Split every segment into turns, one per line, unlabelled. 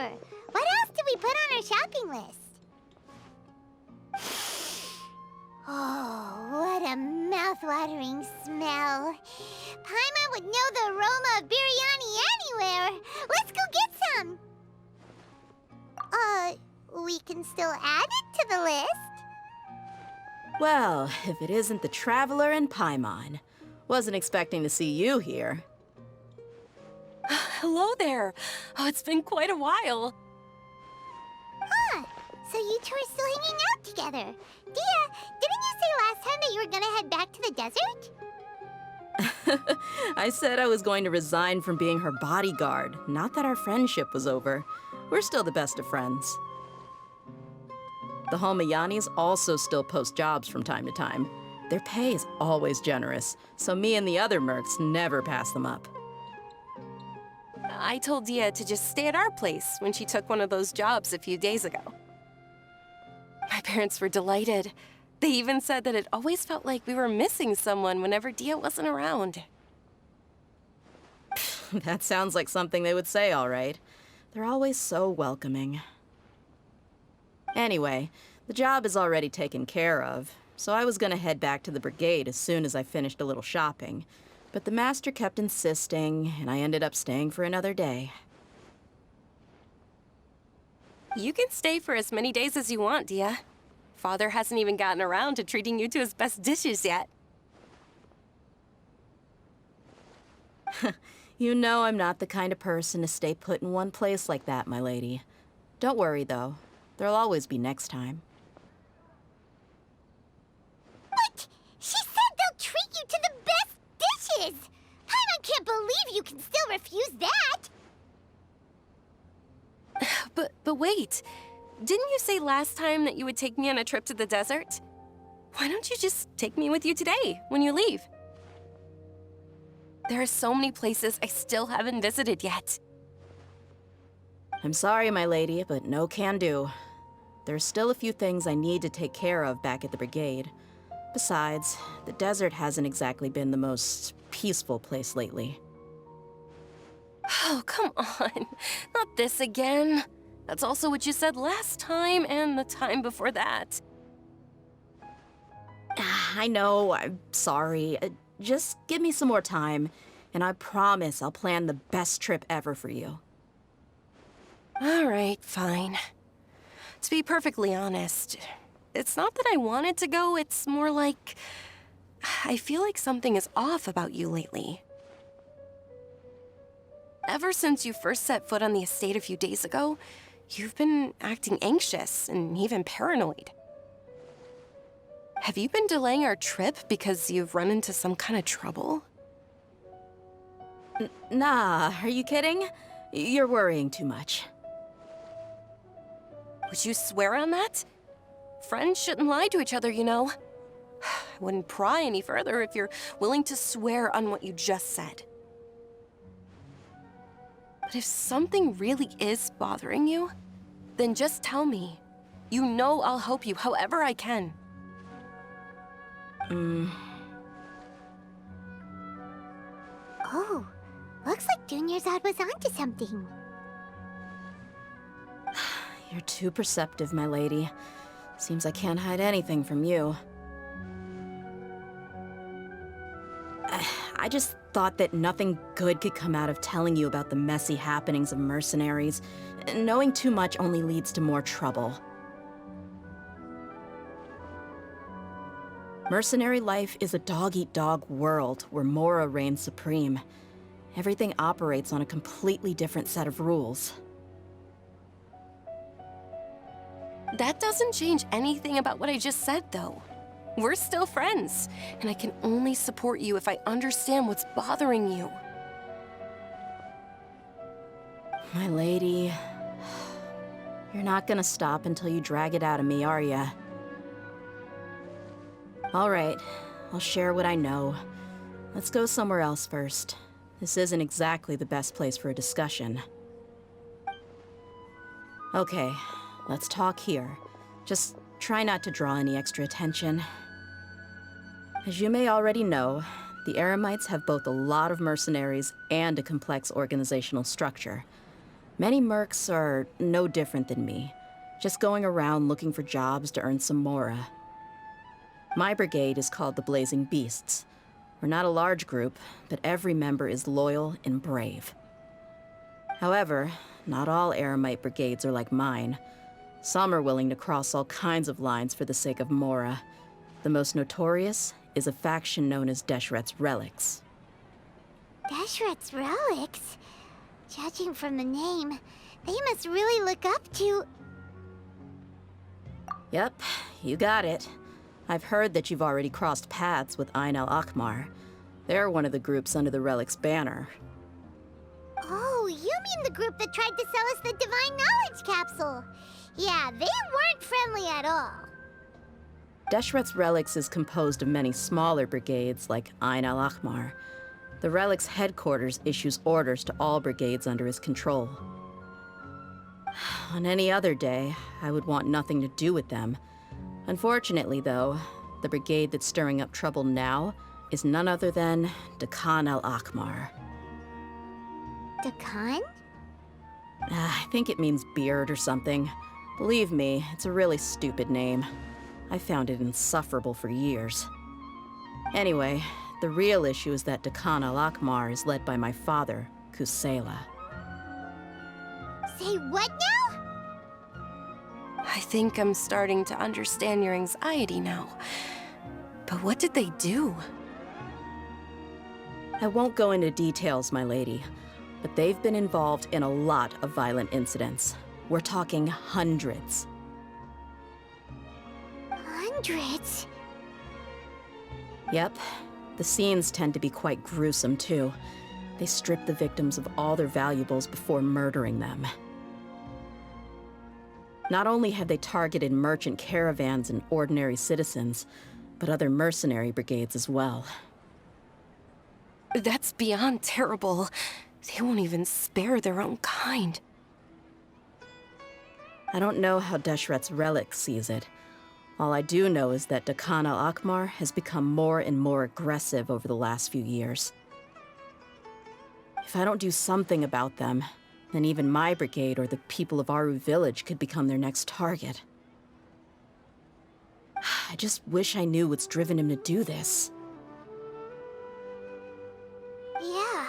sure. What else did we put on our shopping list? Oh, what a mouth-watering smell. Paimon would know the aroma of biryani anywhere. Let's go get some. We can still add it to the list.
Well, if it isn't the Traveler and Paimon. Wasn't expecting to see you here.
Hello there. Oh, it's been quite a while.
Huh. So you two are still hanging out together. Dehya, didn't you say last time that you were gonna head back to the desert?
I said I was going to resign from being her bodyguard, not that our friendship was over. We're still the best of friends. The Homayanis also still post jobs from time to time. Their pay is always generous, so me and the other mercs never pass them up.
I told Dehya to just stay at our place when she took one of those jobs a few days ago. My parents were delighted. They even said that it always felt like we were missing someone whenever Dehya wasn't around.
That sounds like something they would say, all right. They're always so welcoming. Anyway, the job is already taken care of, so I was gonna head back to the brigade as soon as I finished a little shopping. But the master kept insisting, and I ended up staying for another day.
You can stay for as many days as you want, Dehya. Father hasn't even gotten around to treating you to his best dishes yet.
You know I'm not the kind of person to stay put in one place like that, my lady. Don't worry, though. There'll always be next time.
But she said they'll treat you to the best dishes! Paimon can't believe you can still refuse that!
But wait, didn't you say last time that you would take me on a trip to the desert? Why don't you just take me with you today, when you leave? There are so many places I still haven't visited yet.
I'm sorry, my lady, but no can do. There's still a few things I need to take care of back at the brigade. Besides, the desert hasn't exactly been the most peaceful place lately.
Oh, come on. Not this again. That's also what you said last time and the time before that.
I know, I'm sorry. Just give me some more time, and I promise I'll plan the best trip ever for you.
All right, fine. To be perfectly honest, it's not that I wanted to go, it's more like I feel like something is off about you lately. Ever since you first set foot on the estate a few days ago, you've been acting anxious and even paranoid. Have you been delaying our trip because you've run into some kind of trouble?
Nah, are you kidding? You're worrying too much.
Would you swear on that? Friends shouldn't lie to each other, you know. I wouldn't pry any further if you're willing to swear on what you just said. But if something really is bothering you, then just tell me. You know I'll help you however I can.
Oh, looks like Dunyarzad was onto something.
You're too perceptive, my lady. Seems I can't hide anything from you. I just thought that nothing good could come out of telling you about the messy happenings of mercenaries. Knowing too much only leads to more trouble. Mercenary life is a dog-eat-dog world where Mora reigns supreme. Everything operates on a completely different set of rules.
That doesn't change anything about what I just said, though. We're still friends, and I can only support you if I understand what's bothering you.
My lady, you're not gonna stop until you drag it out of me, are ya? All right, I'll share what I know. Let's go somewhere else first. This isn't exactly the best place for a discussion. Okay, let's talk here. Just try not to draw any extra attention. As you may already know, the Eremites have both a lot of mercenaries and a complex organizational structure. Many mercs are no different than me, just going around looking for jobs to earn some mora. My brigade is called the Blazing Beasts. We're not a large group, but every member is loyal and brave. However, not all Eremite brigades are like mine. Some are willing to cross all kinds of lines for the sake of mora. The most notorious is a faction known as Deshret's Relics.
Deshret's Relics? Judging from the name, they must really look up to...
Yep, you got it. I've heard that you've already crossed paths with Ain al-Akmar. They're one of the groups under the Relic's banner.
Oh, you mean the group that tried to sell us the Divine Knowledge Capsule? Yeah, they weren't friendly at all.
Deshret's Relics is composed of many smaller brigades like Ain al-Akmar. The Relic's headquarters issues orders to all brigades under his control. On any other day, I would want nothing to do with them. Unfortunately, though, the brigade that's stirring up trouble now is none other than Dehya al-Akmar.
Dakan?
I think it means beard or something. Believe me, it's a really stupid name. I found it insufferable for years. Anyway, the real issue is that Dehya al-Akmar is led by my father, Kusela.
Say what now?
I think I'm starting to understand your anxiety now. But what did they do?
I won't go into details, my lady, but they've been involved in a lot of violent incidents. We're talking hundreds.
Hundreds?
Yep. The scenes tend to be quite gruesome, too. They strip the victims of all their valuables before murdering them. Not only have they targeted merchant caravans and ordinary citizens, but other mercenary brigades as well.
That's beyond terrible. They won't even spare their own kind.
I don't know how Deshret's Relic sees it. All I do know is that Dehya al-Akmar has become more and more aggressive over the last few years. If I don't do something about them, then even my brigade or the people of Aru village could become their next target. I just wish I knew what's driven him to do this.
Yeah.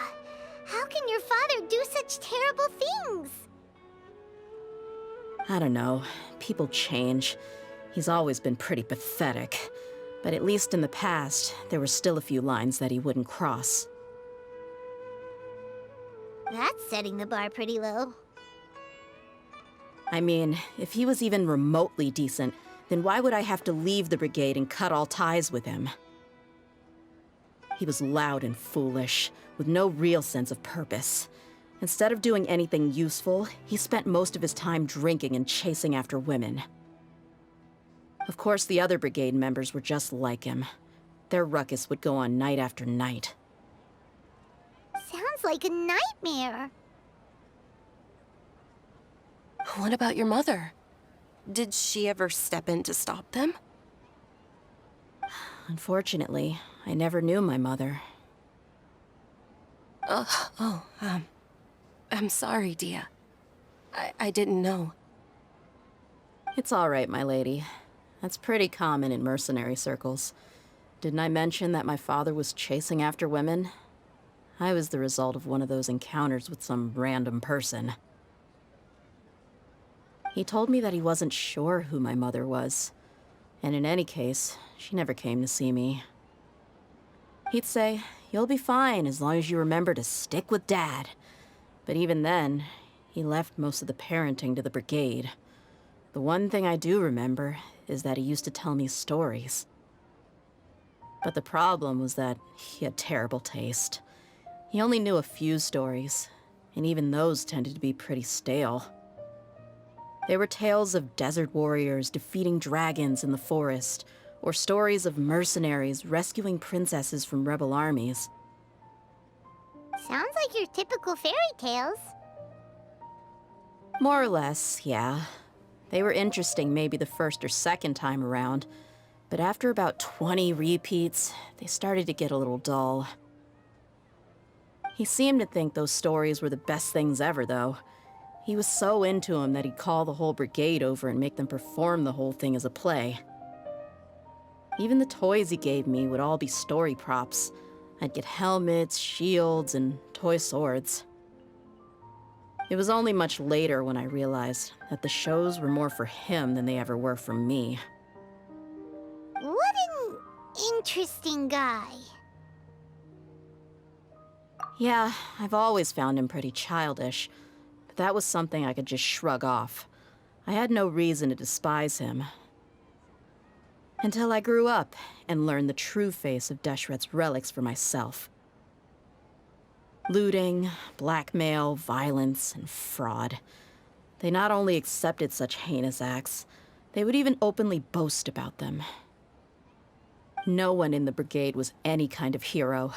How can your father do such terrible things?
I don't know. People change. He's always been pretty pathetic. But at least in the past, there were still a few lines that he wouldn't cross.
That's setting the bar pretty low.
I mean, if he was even remotely decent, then why would I have to leave the brigade and cut all ties with him? He was loud and foolish, with no real sense of purpose. Instead of doing anything useful, he spent most of his time drinking and chasing after women. Of course, the other brigade members were just like him. Their ruckus would go on night after night.
Sounds like a nightmare.
What about your mother? Did she ever step in to stop them?
Unfortunately, I never knew my mother.
I'm sorry, Dehya. I didn't know.
It's all right, my lady. That's pretty common in mercenary circles. Didn't I mention that my father was chasing after women? I was the result of one of those encounters with some random person. He told me that he wasn't sure who my mother was. And in any case, she never came to see me. He'd say, "You'll be fine as long as you remember to stick with Dad." But even then, he left most of the parenting to the brigade. The one thing I do remember is that he used to tell me stories. But the problem was that he had terrible taste. He only knew a few stories, and even those tended to be pretty stale. They were tales of desert warriors defeating dragons in the forest, or stories of mercenaries rescuing princesses from rebel armies.
Sounds like your typical fairy tales.
More or less, yeah. They were interesting maybe the first or second time around, but after about 20 repeats, they started to get a little dull. He seemed to think those stories were the best things ever, though. He was so into him that he'd call the whole brigade over and make them perform the whole thing as a play. Even the toys he gave me would all be story props. I'd get helmets, shields, and toy swords. It was only much later when I realized that the shows were more for him than they ever were for me.
What an interesting guy.
Yeah, I've always found him pretty childish, but that was something I could just shrug off. I had no reason to despise him. Until I grew up and learned the true face of Deshret's relics for myself. Looting, blackmail, violence, and fraud. They not only accepted such heinous acts, they would even openly boast about them. No one in the brigade was any kind of hero.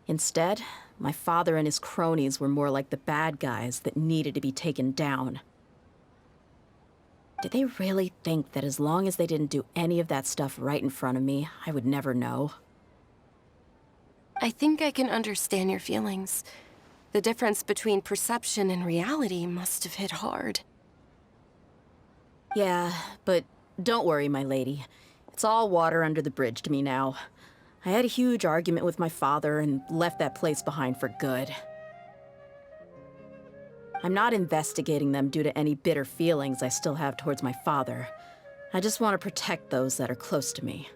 Instead, my father and his cronies were more like the bad guys that needed to be taken down. Did they really think that as long as they didn't do any of that stuff right in front of me, I would never know?
I think I can understand your feelings. The difference between perception and reality must have hit hard.
Yeah, but don't worry, my lady. It's all water under the bridge to me now. I had a huge argument with my father and left that place behind for good. I'm not investigating them due to any bitter feelings I still have towards my father. I just want to protect those that are close to me.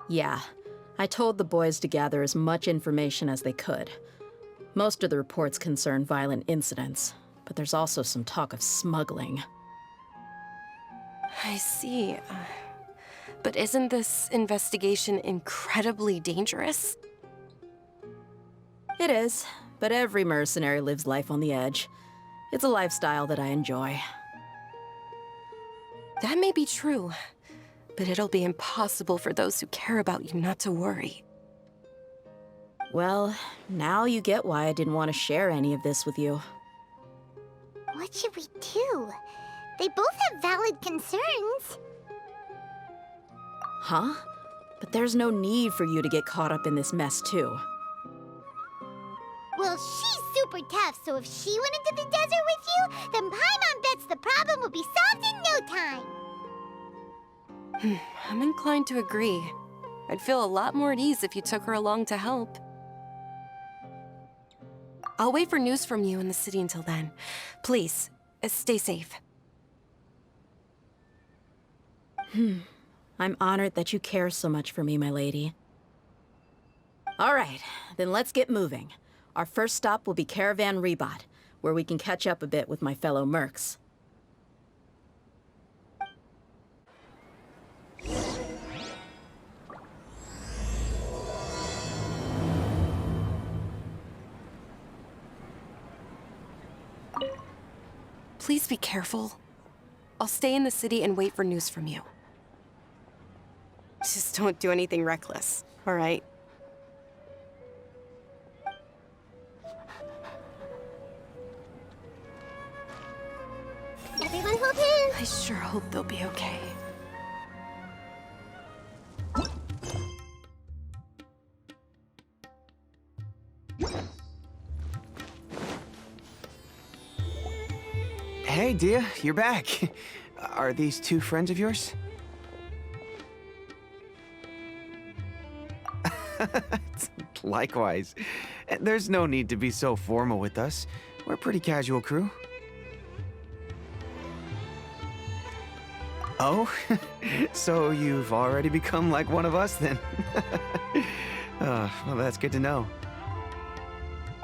Yeah, I told the boys to gather as much information as they could. Most of the reports concern violent incidents, but there's also some talk of smuggling.
I see. But isn't this investigation incredibly dangerous?
It is, but every mercenary lives life on the edge. It's a lifestyle that I enjoy.
That may be true, but it'll be impossible for those who care about you not to worry.
Well, now you get why I didn't want to share any of this with you.
What should we do? They both have valid concerns.
Huh? But there's no need for you to get caught up in this mess, too.
Well, she's super tough, so if she went into the desert with you, then Paimon bets the problem will be solved in no time.
I'm inclined to agree. I'd feel a lot more at ease if you took her along to help. I'll wait for news from you in the city until then. Please, stay safe.
I'm honored that you care so much for me, my lady. All right, then let's get moving. Our first stop will be Caravan Rebot, where we can catch up a bit with my fellow mercs.
Please be careful. I'll stay in the city and wait for news from you. Just don't do anything reckless, all right?
Everyone hold hands.
I sure hope they'll be okay.
Hey, Dehya, you're back. Are these two friends of yours? Likewise. There's no need to be so formal with us. We're a pretty casual crew. Oh? So you've already become like one of us, then? Well, that's good to know.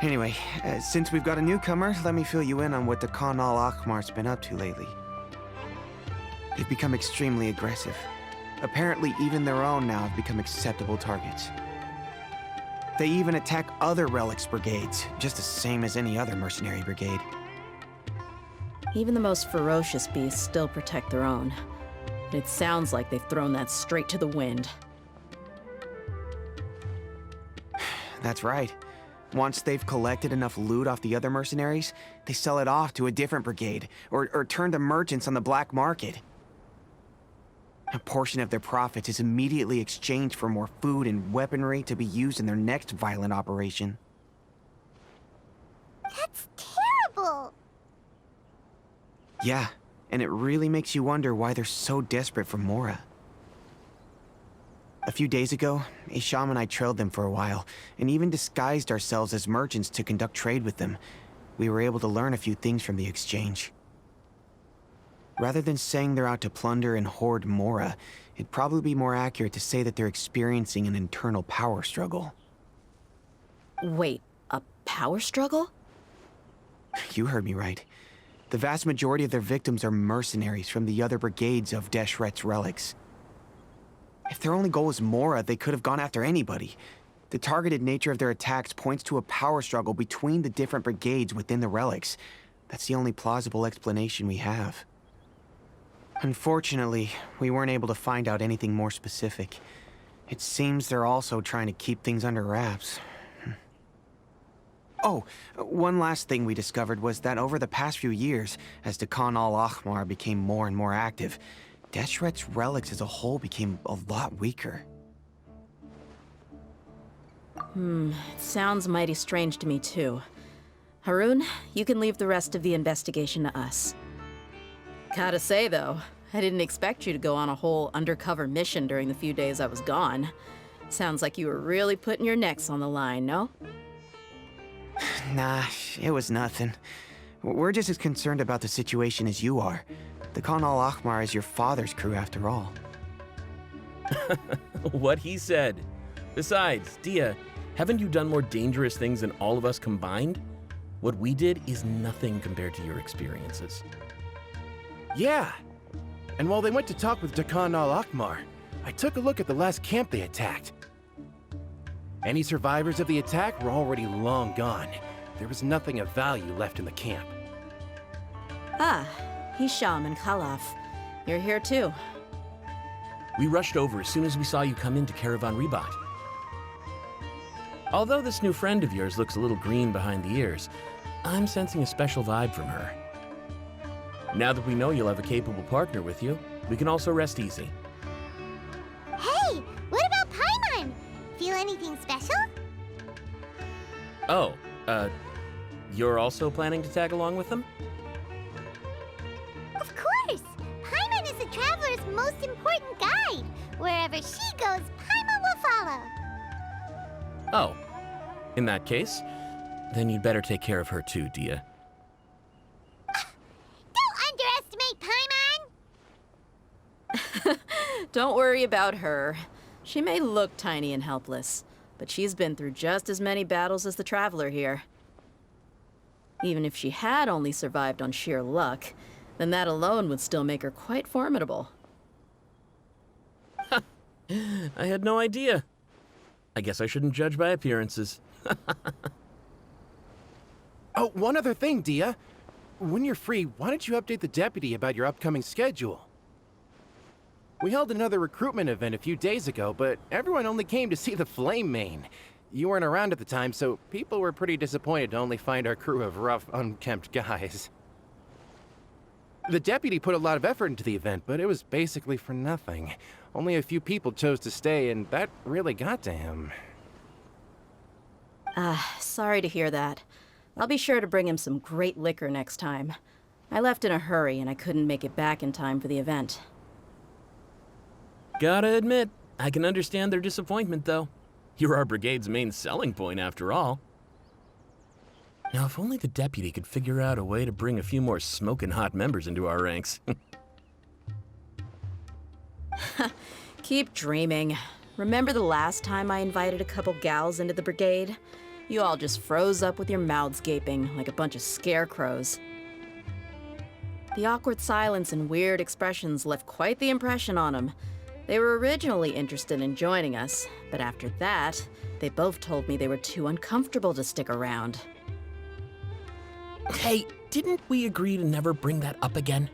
Anyway, since we've got a newcomer, let me fill you in on what the Khan al-Ahmar's been up to lately. They've become extremely aggressive. Apparently, even their own now have become acceptable targets. They even attack other relics brigades, just the same as any other mercenary brigade.
Even the most ferocious beasts still protect their own. But it sounds like they've thrown that straight to the wind.
That's right. Once they've collected enough loot off the other mercenaries, they sell it off to a different brigade, or turn to merchants on the black market. A portion of their profits is immediately exchanged for more food and weaponry to be used in their next violent operation.
That's terrible.
Yeah, and it really makes you wonder why they're so desperate for Mora. A few days ago, Isham and I trailed them for a while, and even disguised ourselves as merchants to conduct trade with them. We were able to learn a few things from the exchange. Rather than saying they're out to plunder and hoard Mora, it'd probably be more accurate to say that they're experiencing an internal power struggle.
Wait, a power struggle?
You heard me right. The vast majority of their victims are mercenaries from the other brigades of Deshret's relics. If their only goal was Mora, they could have gone after anybody. The targeted nature of their attacks points to a power struggle between the different brigades within the relics. That's the only plausible explanation we have. Unfortunately, we weren't able to find out anything more specific. It seems they're also trying to keep things under wraps. Oh, one last thing we discovered was that over the past few years, as the Khan al-Ahmar became more and more active, Deshret's relics as a whole became a lot weaker.
It sounds mighty strange to me too. Harun, you can leave the rest of the investigation to us. Gotta say though, I didn't expect you to go on a whole undercover mission during the few days I was gone. Sounds like you were really putting your necks on the line, no?
Nah, it was nothing. We're just as concerned about the situation as you are. The Khan al-Ahmar is your father's crew after all.
What he said. Besides, Dehya, haven't you done more dangerous things than all of us combined? What we did is nothing compared to your experiences.
Yeah. And while they went to talk with Khan al-Ahmar, I took a look at the last camp they attacked. Any survivors of the attack were already long gone. There was nothing of value left in the camp.
Ah, Hisham and Khalaf. You're here too.
We rushed over as soon as we saw you come into Caravan Ribat. Although this new friend of yours looks a little green behind the ears, I'm sensing a special vibe from her. Now that we know you'll have a capable partner with you, we can also rest easy.
Hey, what about Paimon? Feel anything special?
Oh, you're also planning to tag along with them?
Of course! Paimon is the traveler's most important guide. Wherever she goes, Paimon will follow.
Oh, in that case, then you'd better take care of her too, Dehya.
Don't underestimate Paimon!
Don't worry about her. She may look tiny and helpless, but she's been through just as many battles as the Traveler here. Even if she had only survived on sheer luck, then that alone would still make her quite formidable.
I had no idea. I guess I shouldn't judge by appearances.
Oh, one other thing, Dehya. When you're free, why don't you update the deputy about your upcoming schedule? We held another recruitment event a few days ago, but everyone only came to see the Flame Mane. You weren't around at the time, so people were pretty disappointed to only find our crew of rough, unkempt guys. The deputy put a lot of effort into the event, but it was basically for nothing. Only a few people chose to stay, and that really got to him.
Sorry to hear that. I'll be sure to bring him some great liquor next time. I left in a hurry and I couldn't make it back in time for the event.
Gotta admit, I can understand their disappointment, though. You're our brigade's main selling point, after all. Now, if only the deputy could figure out a way to bring a few more smoking hot members into our ranks.
Keep dreaming. Remember the last time I invited a couple gals into the brigade? You all just froze up with your mouths gaping like a bunch of scarecrows. The awkward silence and weird expressions left quite the impression on them. They were originally interested in joining us, but after that, they both told me they were too uncomfortable to stick around.
Hey, didn't we agree to never bring that up again?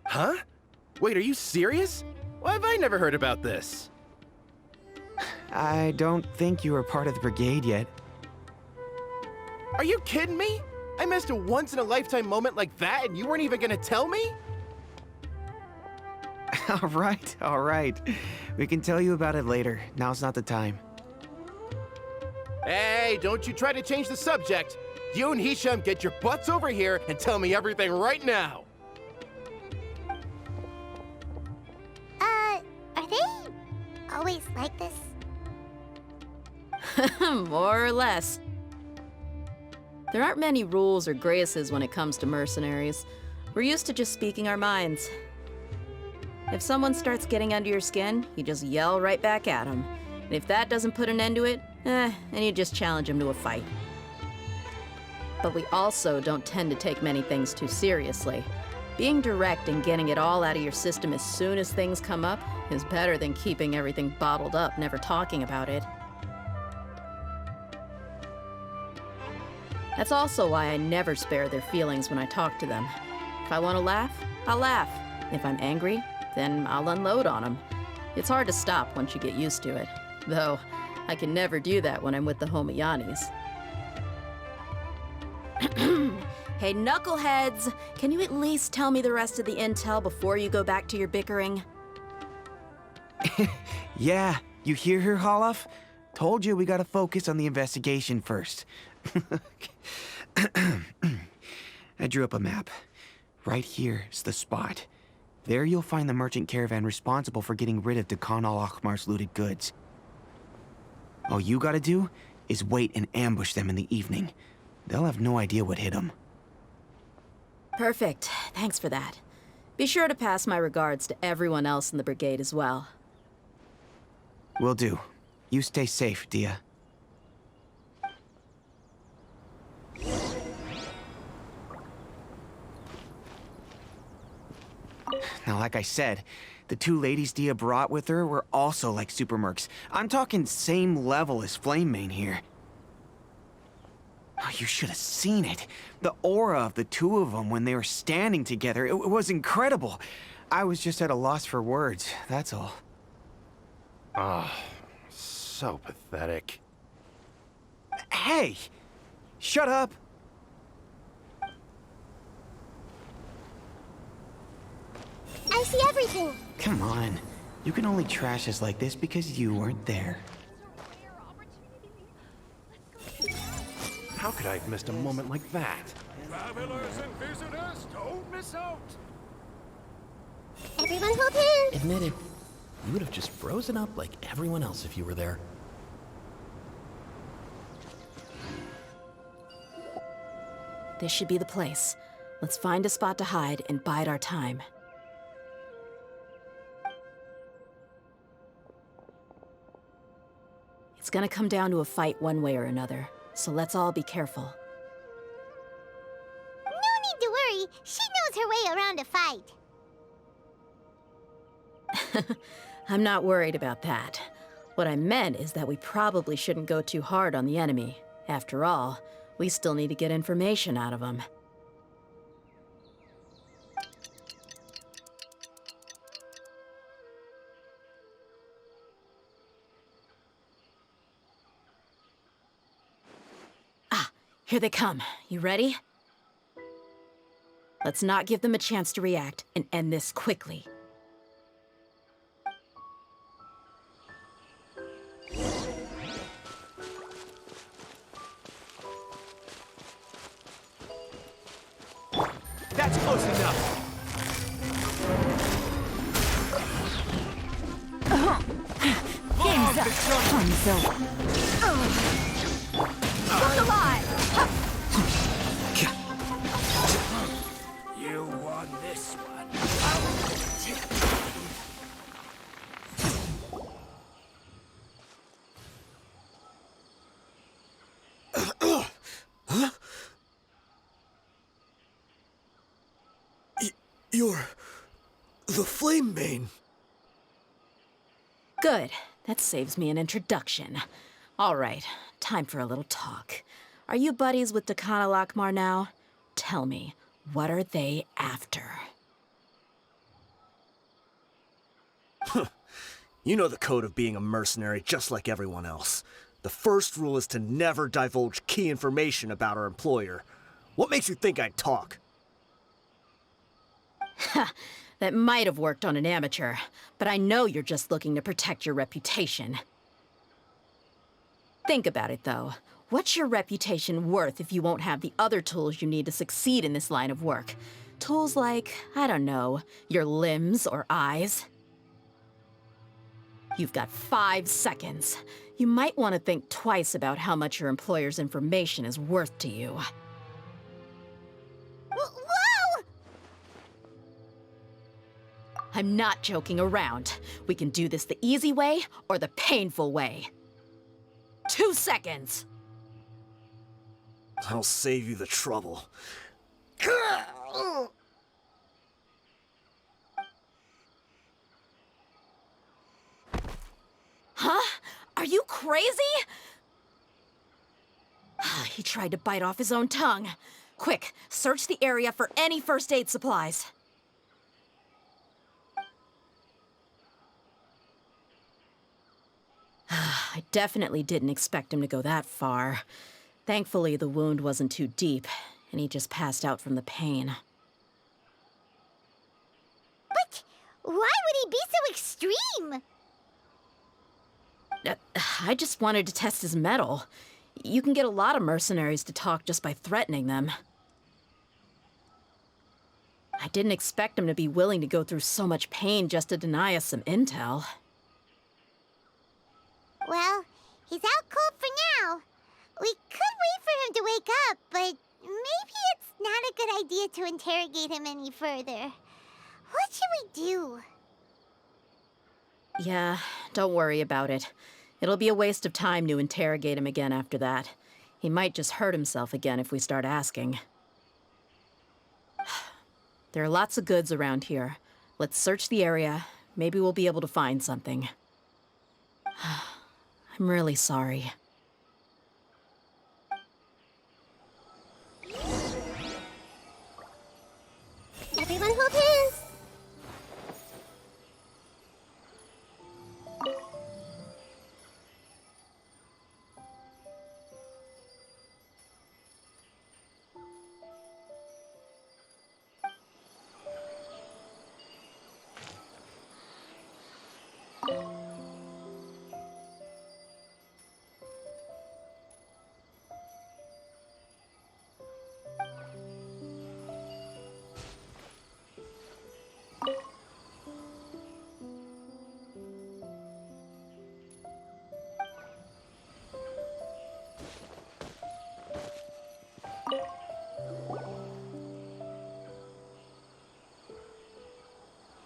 Huh? Wait, are you serious? Why have I never heard about this?
I don't think you were part of the brigade yet.
Are you kidding me? I missed a once-in-a-lifetime moment like that and you weren't even gonna tell me?
All right. We can tell you about it later. Now's not the time.
Hey, don't you try to change the subject. You and Hisham get your butts over here and tell me everything right now.
Are they always like this?
More or less. There aren't many rules or graces when it comes to mercenaries. We're used to just speaking our minds. If someone starts getting under your skin, you just yell right back at them. And if that doesn't put an end to it, then you just challenge them to a fight. But we also don't tend to take many things too seriously. Being direct and getting it all out of your system as soon as things come up is better than keeping everything bottled up, never talking about it. That's also why I never spare their feelings when I talk to them. If I want to laugh, I'll laugh. If I'm angry, then I'll unload on them. It's hard to stop once you get used to it. Though, I can never do that when I'm with the Homiyanis. Hey, knuckleheads! Can you at least tell me the rest of the intel before you go back to your bickering?
Yeah, you hear her, Holloff? Told you we gotta focus on the investigation first. I drew up a map. Right here's the spot. There you'll find the merchant caravan responsible for getting rid of Khan al-Ahmar's looted goods. All you gotta do is wait and ambush them in the evening. They'll have no idea what hit them.
Perfect. Thanks for that. Be sure to pass my regards to everyone else in the brigade as well.
Will do. You stay safe, Dehya. Now, like I said, the two ladies Dehya brought with her were also like super mercs. I'm talking same level as Flamebane here. Oh, you should have seen it. The aura of the two of them when they were standing together, it was incredible. I was just at a loss for words, that's all.
Ah, so pathetic.
Hey! Shut up!
I see everything.
Come on. You can only trash us like this because you weren't there.
How could I have missed a moment like that?
Travelers and visitors, don't miss out.
Everyone hold hands.
Admit it, you would have just frozen up like everyone else if you were there.
This should be the place. Let's find a spot to hide and bide our time. It's gonna come down to a fight one way or another, so let's all be careful.
No need to worry. She knows her way around a fight.
I'm not worried about that. What I meant is that we probably shouldn't go too hard on the enemy. After all, we still need to get information out of them. Here they come. You ready? Let's not give them a chance to react and end this quickly.
That's close enough.
Game's up. Time's over. Look alive!
You won this one.
You're the Flamebane.
Good. That saves me an introduction. All right, time for a little talk. Are you buddies with Khan al-Ahmar now? Tell me, what are they after?
You know the code of being a mercenary just like everyone else. The first rule is to never divulge key information about our employer. What makes you think I'd talk?
Ha! That might have worked on an amateur, but I know you're just looking to protect your reputation. Think about it, though. What's your reputation worth if you won't have the other tools you need to succeed in this line of work? Tools like, I don't know, your limbs or eyes? You've got 5 seconds. You might want to think twice about how much your employer's information is worth to you.
Whoa!
I'm not joking around. We can do this the easy way or the painful way. 2 seconds!
I'll save you the trouble.
Huh? Are you crazy? He tried to bite off his own tongue. Quick, search the area for any first aid supplies. I definitely didn't expect him to go that far. Thankfully, the wound wasn't too deep, and he just passed out from the pain.
But why would he be so extreme?
I just wanted to test his mettle. You can get a lot of mercenaries to talk just by threatening them. I didn't expect him to be willing to go through so much pain just to deny us some intel.
Well, he's out cold for now. We could wait for him to wake up, but maybe it's not a good idea to interrogate him any further. What should we do?
Yeah, don't worry about it. It'll be a waste of time to interrogate him again after that. He might just hurt himself again if we start asking. There are lots of goods around here. Let's search the area. Maybe we'll be able to find something. I'm really sorry.
Everyone hold hands.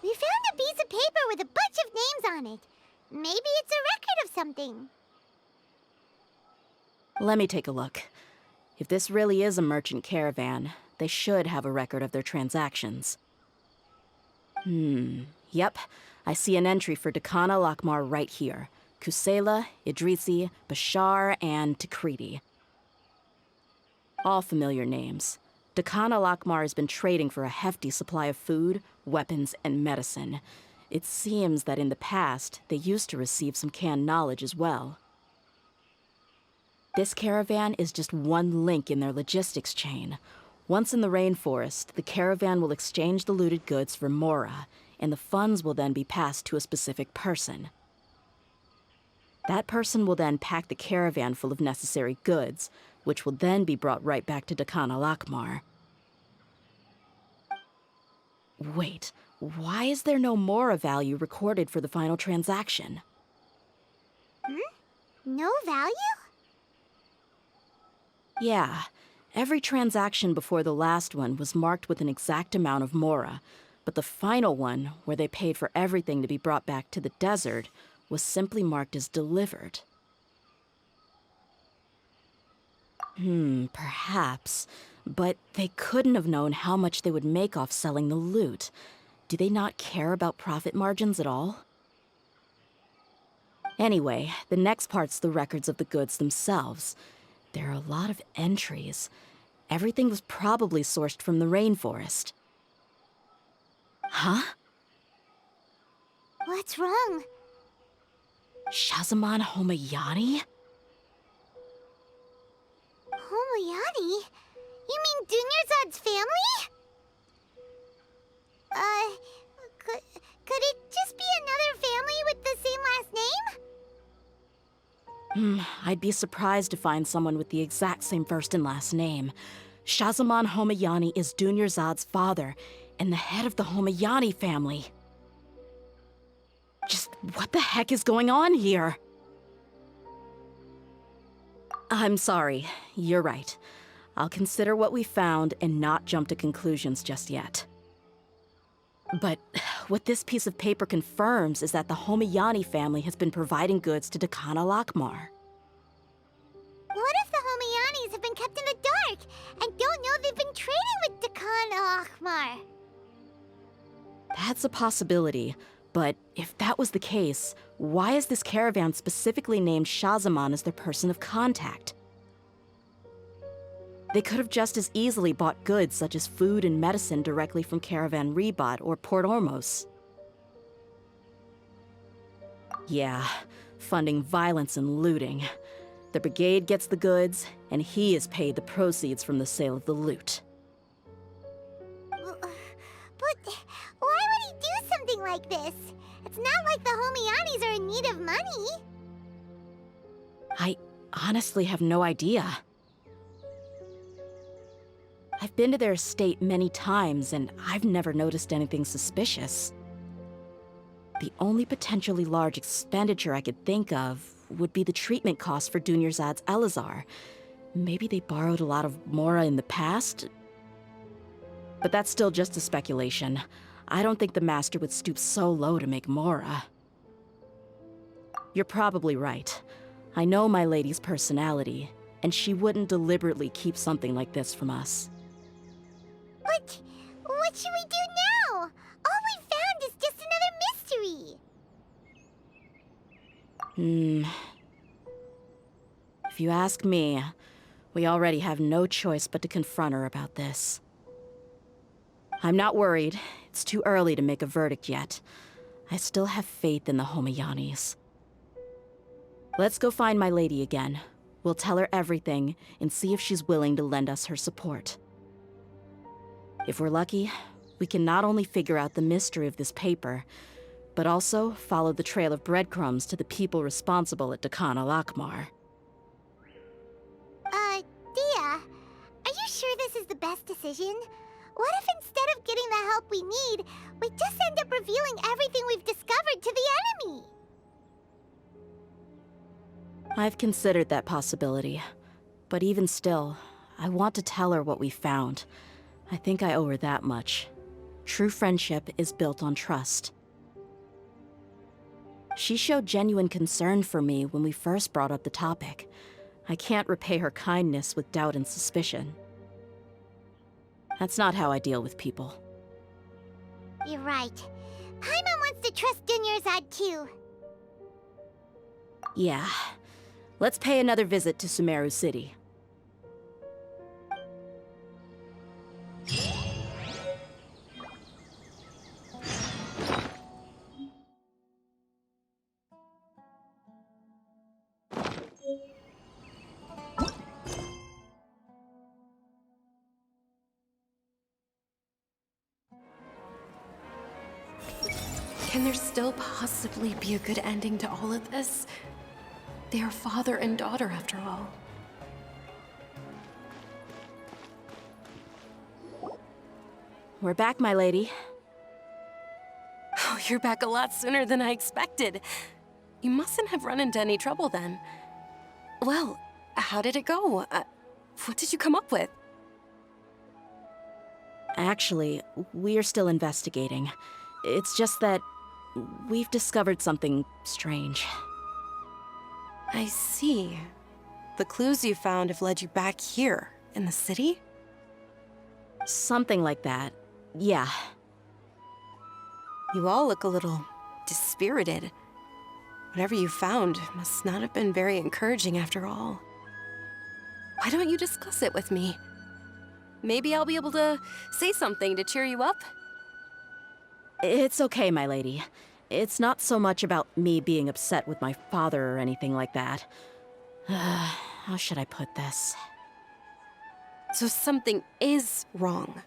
We found a piece of paper with a bunch of names on it. Maybe it's a record of something.
Let me take a look. If this really is a merchant caravan, they should have a record of their transactions. Yep. I see an entry for Dakana Lakmar right here. Kusela, Idrisi, Bashar, and Takriti. All familiar names. Dakana Lakmar has been trading for a hefty supply of food, weapons, and medicine. It seems that in the past, they used to receive some canned knowledge as well. This caravan is just one link in their logistics chain. Once in the rainforest, the caravan will exchange the looted goods for Mora, and the funds will then be passed to a specific person. That person will then pack the caravan full of necessary goods, which will then be brought right back to Dakana Lakmar. Wait, why is there no Mora value recorded for the final transaction?
No value?
Yeah, every transaction before the last one was marked with an exact amount of Mora, but the final one, where they paid for everything to be brought back to the desert, was simply marked as delivered. Perhaps. But they couldn't have known how much they would make off selling the loot. Do they not care about profit margins at all? Anyway, the next part's the records of the goods themselves. There are a lot of entries. Everything was probably sourced from the rainforest. Huh?
What's wrong?
Shazaman Homayani?
Homayani? You mean Dunyarzad's family? Could it just be another family with the same last name?
I'd be surprised to find someone with the exact same first and last name. Shahzaman Homayani is Dunyarzad's father, and the head of the Homayani family. Just what the heck is going on here? I'm sorry, you're right. I'll consider what we found and not jump to conclusions just yet. But what this piece of paper confirms is that the Homayani family has been providing goods to Dekhan al-Akmar.
What if the Homayanis have been kept in the dark and don't know they've been trading with Dekhan al-Akmar?
That's a possibility, but if that was the case, why is this caravan specifically named Shahzaman as their person of contact? They could have just as easily bought goods such as food and medicine directly from Caravan Ribat or Port Ormos. Yeah, funding violence and looting. The brigade gets the goods, and he is paid the proceeds from the sale of the loot.
But why would he do something like this? It's not like the Homayanis are in need of money.
I honestly have no idea. I've been to their estate many times, and I've never noticed anything suspicious. The only potentially large expenditure I could think of would be the treatment costs for Dunyarzad's Elazar. Maybe they borrowed a lot of Mora in the past? But that's still just a speculation. I don't think the Master would stoop so low to make Mora. You're probably right. I know my lady's personality, and she wouldn't deliberately keep something like this from us.
But what should we do now? All we found is just another mystery.
If you ask me, we already have no choice but to confront her about this. I'm not worried. It's too early to make a verdict yet. I still have faith in the Homayanis. Let's go find my lady again. We'll tell her everything and see if she's willing to lend us her support. If we're lucky, we can not only figure out the mystery of this paper, but also follow the trail of breadcrumbs to the people responsible at Dekhan al-Akmar.
Dehya, are you sure this is the best decision? What if instead of getting the help we need, we just end up revealing everything we've discovered to the enemy?
I've considered that possibility, but even still, I want to tell her what we found. I think I owe her that much. True friendship is built on trust. She showed genuine concern for me when we first brought up the topic. I can't repay her kindness with doubt and suspicion. That's not how I deal with people.
You're right. Paimon wants to trust Dunyarzad too.
Yeah. Let's pay another visit to Sumeru City.
Can there still possibly be a good ending to all of this? They are father and daughter, after all.
We're back, my lady.
Oh, you're back a lot sooner than I expected. You mustn't have run into any trouble then. Well, how did it go? What did you come up with?
Actually, we're still investigating. It's just that we've discovered something strange.
I see. The clues you found have led you back here, in the city?
Something like that. Yeah.
You all look a little dispirited. Whatever you found must not have been very encouraging after all. Why don't you discuss it with me? Maybe I'll be able to say something to cheer you up?
It's okay, my lady. It's not so much about me being upset with my father or anything like that. How should I put this?
So something is wrong.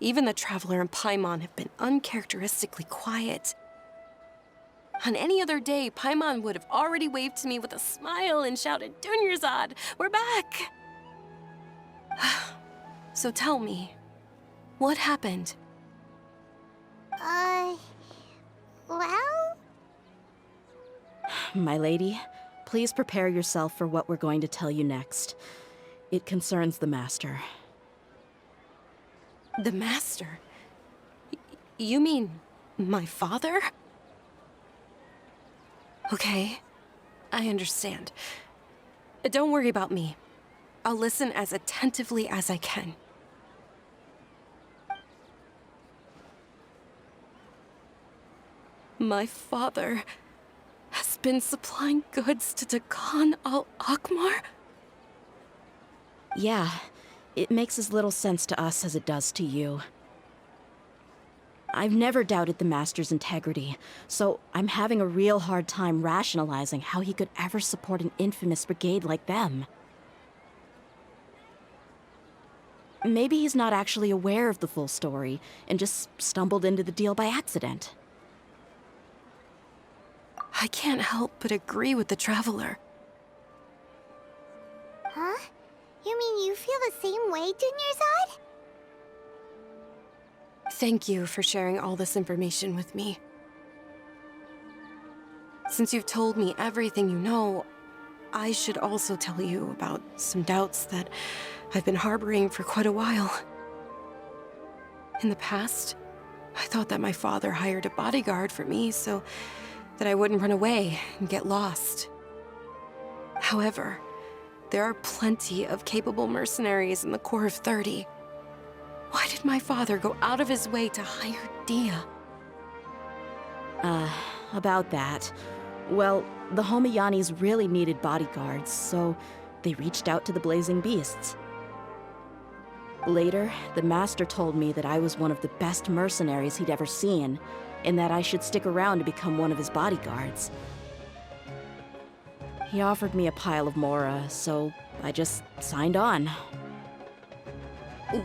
Even the Traveler and Paimon have been uncharacteristically quiet. On any other day, Paimon would have already waved to me with a smile and shouted, "Dunyarzad, we're back!" So tell me, what happened?
Well?
My lady, please prepare yourself for what we're going to tell you next. It concerns the Master.
The Master? You mean my father? Okay, I understand. Don't worry about me. I'll listen as attentively as I can. My father has been supplying goods to Dakan al-Akmar?
Yeah, it makes as little sense to us as it does to you. I've never doubted the Master's integrity, so I'm having a real hard time rationalizing how he could ever support an infamous brigade like them. Maybe he's not actually aware of the full story and just stumbled into the deal by accident.
I can't help but agree with the Traveler.
Huh? You mean you feel the same way, Dunyarzad?
Thank you for sharing all this information with me. Since you've told me everything you know, I should also tell you about some doubts that I've been harboring for quite a while. In the past, I thought that my father hired a bodyguard for me so that I wouldn't run away and get lost. However, there are plenty of capable mercenaries in the Corps of 30. Why did my father go out of his way to hire Dehya?
About that. Well, the Homiyanis really needed bodyguards, so they reached out to the Blazing Beasts. Later, the Master told me that I was one of the best mercenaries he'd ever seen, and that I should stick around to become one of his bodyguards. He offered me a pile of Mora, so I just signed on.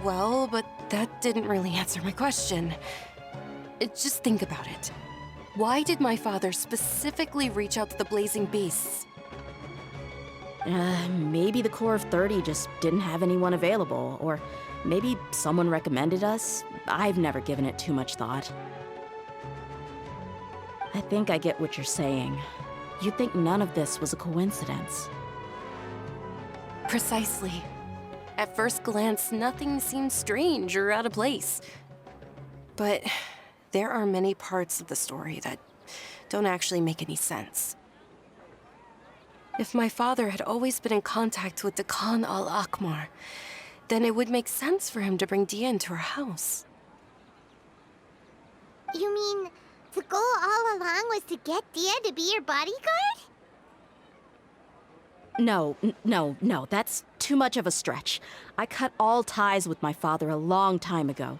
Well, but that didn't really answer my question. Just think about it. Why did my father specifically reach out to the Blazing Beasts?
Maybe the Corps of 30 just didn't have anyone available, or maybe someone recommended us. I've never given it too much thought. I think I get what you're saying. You think none of this was a coincidence.
Precisely. At first glance, nothing seemed strange or out of place. But there are many parts of the story that don't actually make any sense. If my father had always been in contact with Dakan al-Akmar, then it would make sense for him to bring Dehya into our house.
You mean the goal all along was to get Dehya to be your bodyguard?
No, that's too much of a stretch. I cut all ties with my father a long time ago.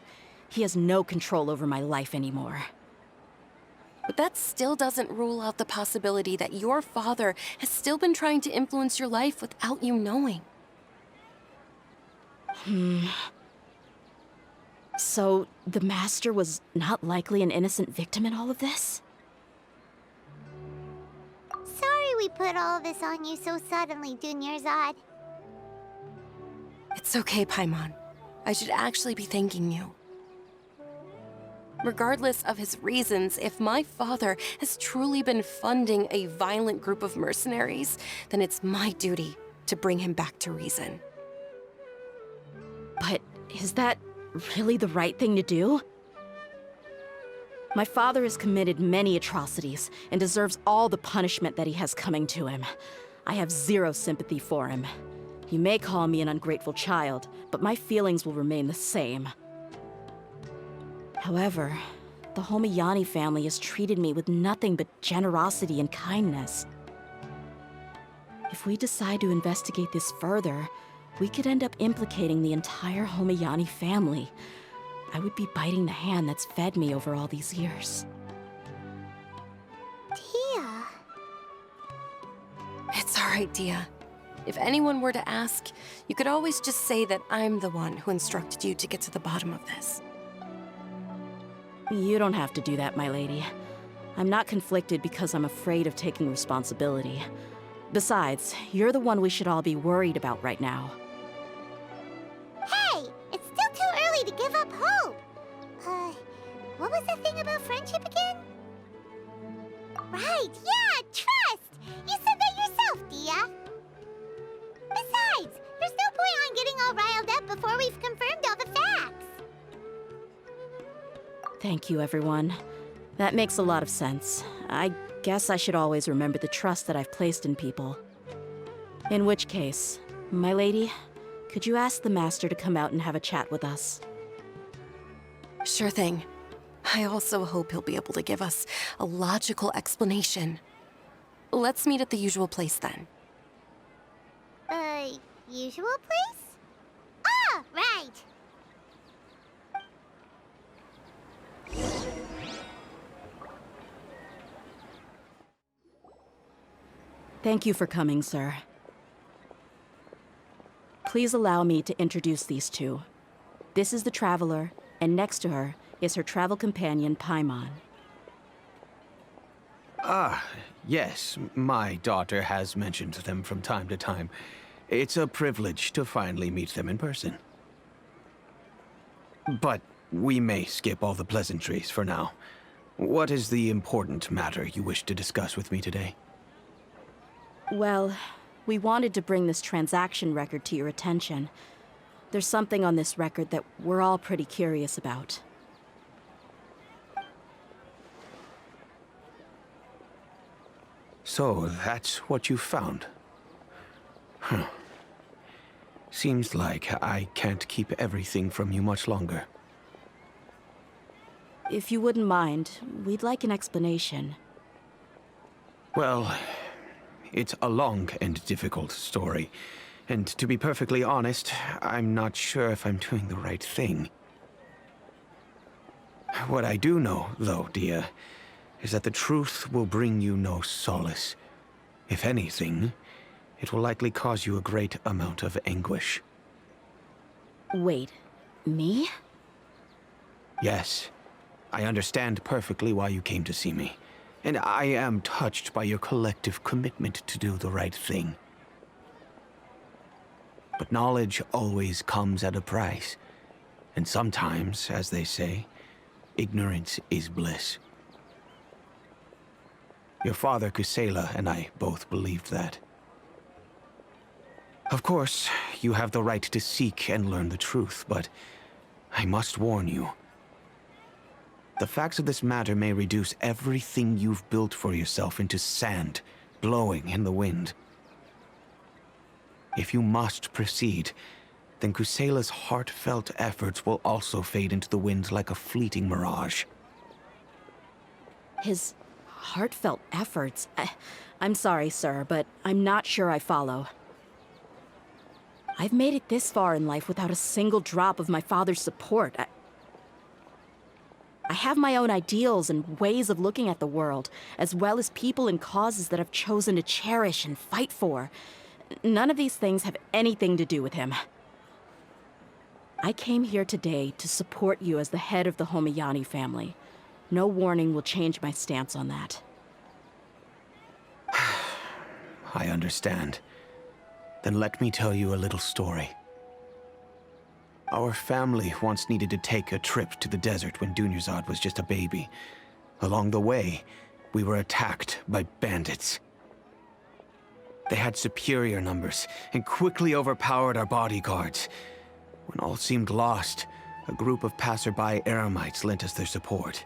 He has no control over my life anymore.
But that still doesn't rule out the possibility that your father has still been trying to influence your life without you knowing.
So, the Master was not likely an innocent victim in all of this?
Sorry we put all this on you so suddenly, Dunyarzad.
It's okay, Paimon. I should actually be thanking you. Regardless of his reasons, if my father has truly been funding a violent group of mercenaries, then it's my duty to bring him back to reason.
But is that really the right thing to do? My father has committed many atrocities and deserves all the punishment that he has coming to him. I have zero sympathy for him. You may call me an ungrateful child, but my feelings will remain the same. However, the Homiyani family has treated me with nothing but generosity and kindness. If we decide to investigate this further, we could end up implicating the entire Homiyani family. I would be biting the hand that's fed me over all these years.
Dehya.
It's all right, Dehya. If anyone were to ask, you could always just say that I'm the one who instructed you to get to the bottom of this.
You don't have to do that, my lady. I'm not conflicted because I'm afraid of taking responsibility. Besides, you're the one we should all be worried about right now.
Hey, it's still too early to give up hope. What was the thing about friendship again? Right, yeah, trust! You said that yourself, Dehya. Besides, there's no point on getting all riled up before we've confirmed all the facts.
Thank you, everyone. That makes a lot of sense. I guess I should always remember the trust that I've placed in people. In which case, my lady, could you ask the Master to come out and have a chat with us?
Sure thing. I also hope he'll be able to give us a logical explanation. Let's meet at the usual place then.
Usual place? Ah, right.
Thank you for coming, sir. Please allow me to introduce these two. This is the Traveler, and next to her is her travel companion, Paimon.
Ah, yes, my daughter has mentioned them from time to time. It's a privilege to finally meet them in person. But we may skip all the pleasantries for now. What is the important matter you wish to discuss with me today?
Well, we wanted to bring this transaction record to your attention. There's something on this record that we're all pretty curious about.
So, that's what you found? Huh. Seems like I can't keep everything from you much longer.
If you wouldn't mind, we'd like an explanation.
Well, it's a long and difficult story. And to be perfectly honest, I'm not sure if I'm doing the right thing. What I do know, though, Dehya, is that the truth will bring you no solace. If anything, it will likely cause you a great amount of anguish.
Wait, me?
Yes, I understand perfectly why you came to see me. And I am touched by your collective commitment to do the right thing. But knowledge always comes at a price. And sometimes, as they say, ignorance is bliss. Your father, Kusela, and I both believed that. Of course, you have the right to seek and learn the truth, but I must warn you. The facts of this matter may reduce everything you've built for yourself into sand, blowing in the wind. If you must proceed, then Kusela's heartfelt efforts will also fade into the wind like a fleeting mirage.
His heartfelt efforts? I'm sorry, sir, but I'm not sure I follow. I've made it this far in life without a single drop of my father's support. I have my own ideals and ways of looking at the world, as well as people and causes that I've chosen to cherish and fight for. None of these things have anything to do with him. I came here today to support you as the head of the Homiyani family. No warning will change my stance on that.
I understand. Then let me tell you a little story. Our family once needed to take a trip to the desert when Dunyazad was just a baby. Along the way, we were attacked by bandits. They had superior numbers and quickly overpowered our bodyguards. When all seemed lost, a group of passerby Eremites lent us their support.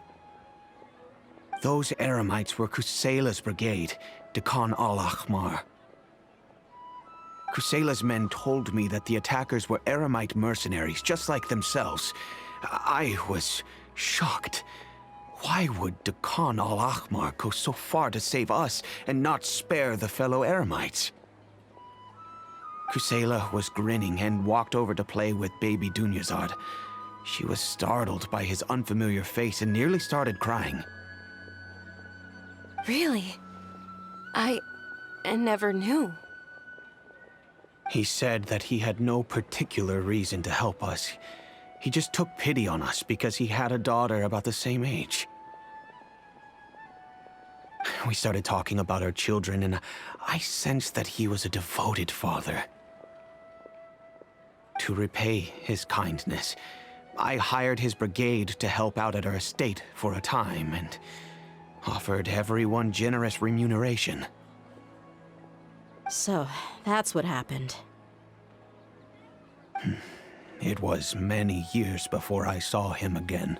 Those Eremites were Kusela's brigade, Dehya al-Ahmar. Kusela's men told me that the attackers were Eremite mercenaries, just like themselves. I was shocked. Why would Dehya al-Ahmar go so far to save us and not spare the fellow Eremites? Kusela was grinning and walked over to play with baby Dunyazad. She was startled by his unfamiliar face and nearly started crying.
Really? I never knew.
He said that he had no particular reason to help us. He just took pity on us because he had a daughter about the same age. We started talking about our children, and I sensed that he was a devoted father. To repay his kindness, I hired his brigade to help out at our estate for a time, and offered everyone generous remuneration.
So, that's what happened.
It was many years before I saw him again.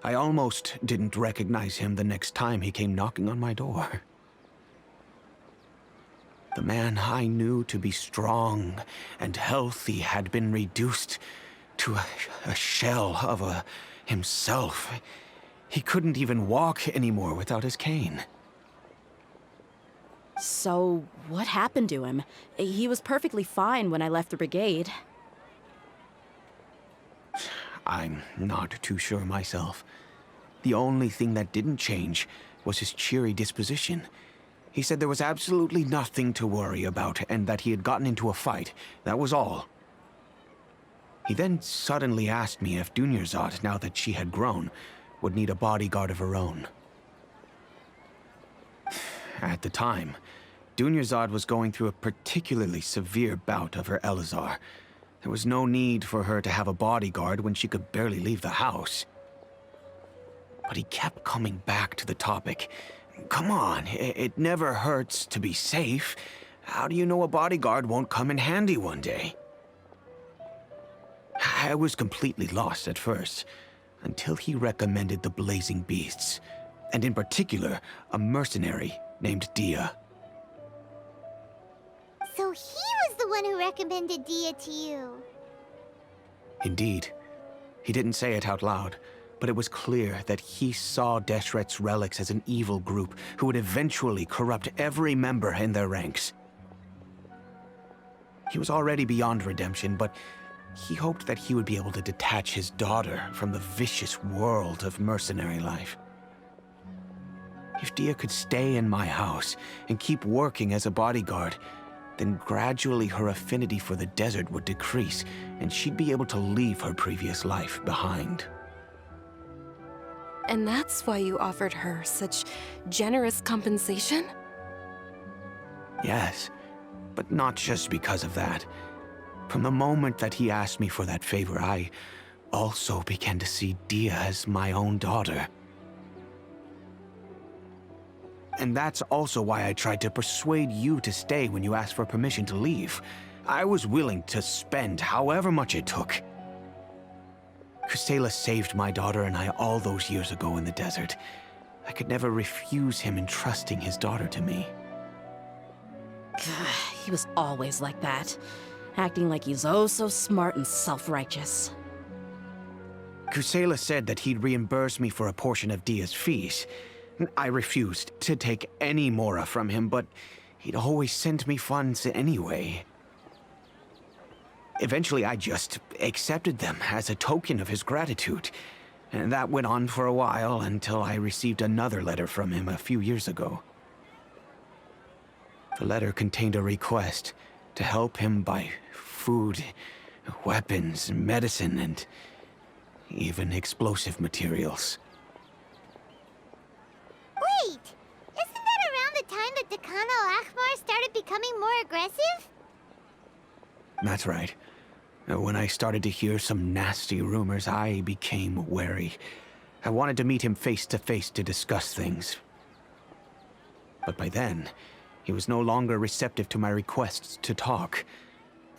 I almost didn't recognize him the next time he came knocking on my door. The man I knew to be strong and healthy had been reduced to a shell of himself. He couldn't even walk anymore without his cane.
So, what happened to him? He was perfectly fine when I left the brigade.
I'm not too sure myself. The only thing that didn't change was his cheery disposition. He said there was absolutely nothing to worry about and that he had gotten into a fight. That was all. He then suddenly asked me if Dunyarzad, now that she had grown, would need a bodyguard of her own. At the time, Dunyarzad was going through a particularly severe bout of her Elazar. There was no need for her to have a bodyguard when she could barely leave the house. But he kept coming back to the topic. Come on, it never hurts to be safe. How do you know a bodyguard won't come in handy one day? I was completely lost at first, until he recommended the Blazing Beasts, and in particular, a mercenary named Dehya.
So he was the one who recommended Dehya to you.
Indeed. He didn't say it out loud, but it was clear that he saw Deshret's relics as an evil group who would eventually corrupt every member in their ranks. He was already beyond redemption, but he hoped that he would be able to detach his daughter from the vicious world of mercenary life. If Dehya could stay in my house and keep working as a bodyguard, then gradually her affinity for the desert would decrease, and she'd be able to leave her previous life behind.
And that's why you offered her such generous compensation?
Yes, but not just because of that. From the moment that he asked me for that favor, I also began to see Dehya as my own daughter. And that's also why I tried to persuade you to stay when you asked for permission to leave. I was willing to spend however much it took. Kusela saved my daughter and I all those years ago in the desert. I could never refuse him entrusting his daughter to me.
He was always like that, acting like he's oh so smart and self-righteous.
Kusela said that he'd reimburse me for a portion of Dehya's fees. I refused to take any mora from him, but he'd always sent me funds anyway. Eventually, I just accepted them as a token of his gratitude. And that went on for a while until I received another letter from him a few years ago. The letter contained a request to help him buy food, weapons, medicine, and even explosive materials.
Wait! Isn't that around the time that Dekan al-Ahmar started becoming more aggressive?
That's right. When I started to hear some nasty rumors, I became wary. I wanted to meet him face to face to discuss things. But by then, he was no longer receptive to my requests to talk.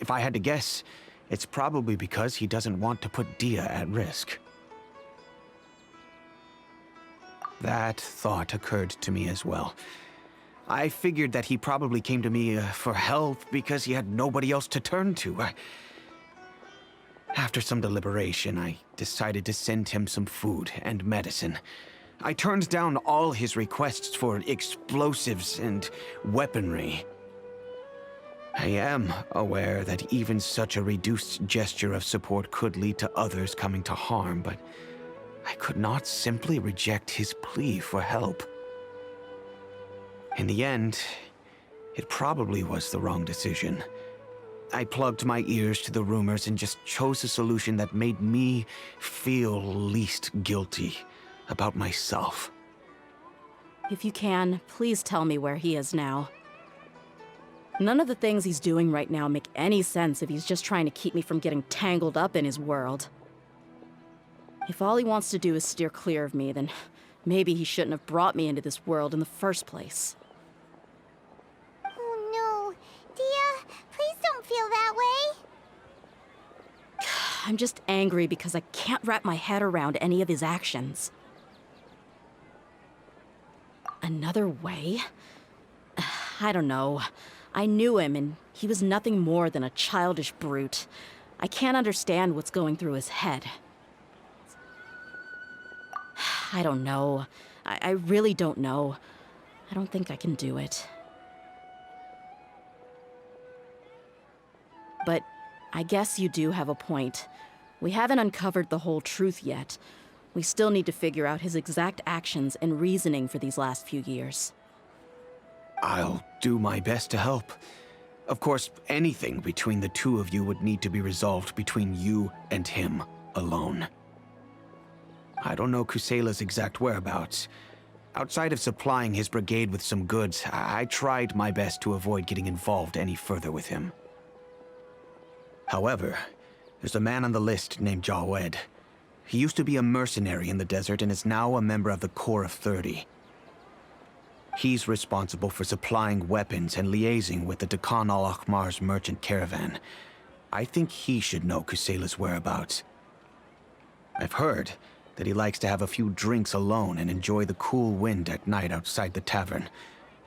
If I had to guess, it's probably because he doesn't want to put Dehya at risk. That thought occurred to me as well. I figured that he probably came to me for help because he had nobody else to turn to. After some deliberation, I decided to send him some food and medicine. I turned down all his requests for explosives and weaponry. I am aware that even such a reduced gesture of support could lead to others coming to harm, but I could not simply reject his plea for help. In the end, it probably was the wrong decision. I plugged my ears to the rumors and just chose a solution that made me feel least guilty about myself.
If you can, please tell me where he is now. None of the things he's doing right now make any sense if he's just trying to keep me from getting tangled up in his world. If all he wants to do is steer clear of me, then maybe he shouldn't have brought me into this world in the first place.
Oh no. Dehya, please don't feel that way.
I'm just angry because I can't wrap my head around any of his actions. Another way? I don't know. I knew him, and he was nothing more than a childish brute. I can't understand what's going through his head. I don't know. I really don't know. I don't think I can do it. But I guess you do have a point. We haven't uncovered the whole truth yet. We still need to figure out his exact actions and reasoning for these last few years.
I'll do my best to help. Of course, anything between the two of you would need to be resolved between you and him alone. I don't know Kusela's exact whereabouts. Outside of supplying his brigade with some goods, I tried my best to avoid getting involved any further with him. However, there's a man on the list named Jawed. He used to be a mercenary in the desert and is now a member of the Corps of 30. He's responsible for supplying weapons and liaising with the Dekhan al-Akhmar's merchant caravan. I think he should know Kusela's whereabouts. I've heard that he likes to have a few drinks alone and enjoy the cool wind at night outside the tavern.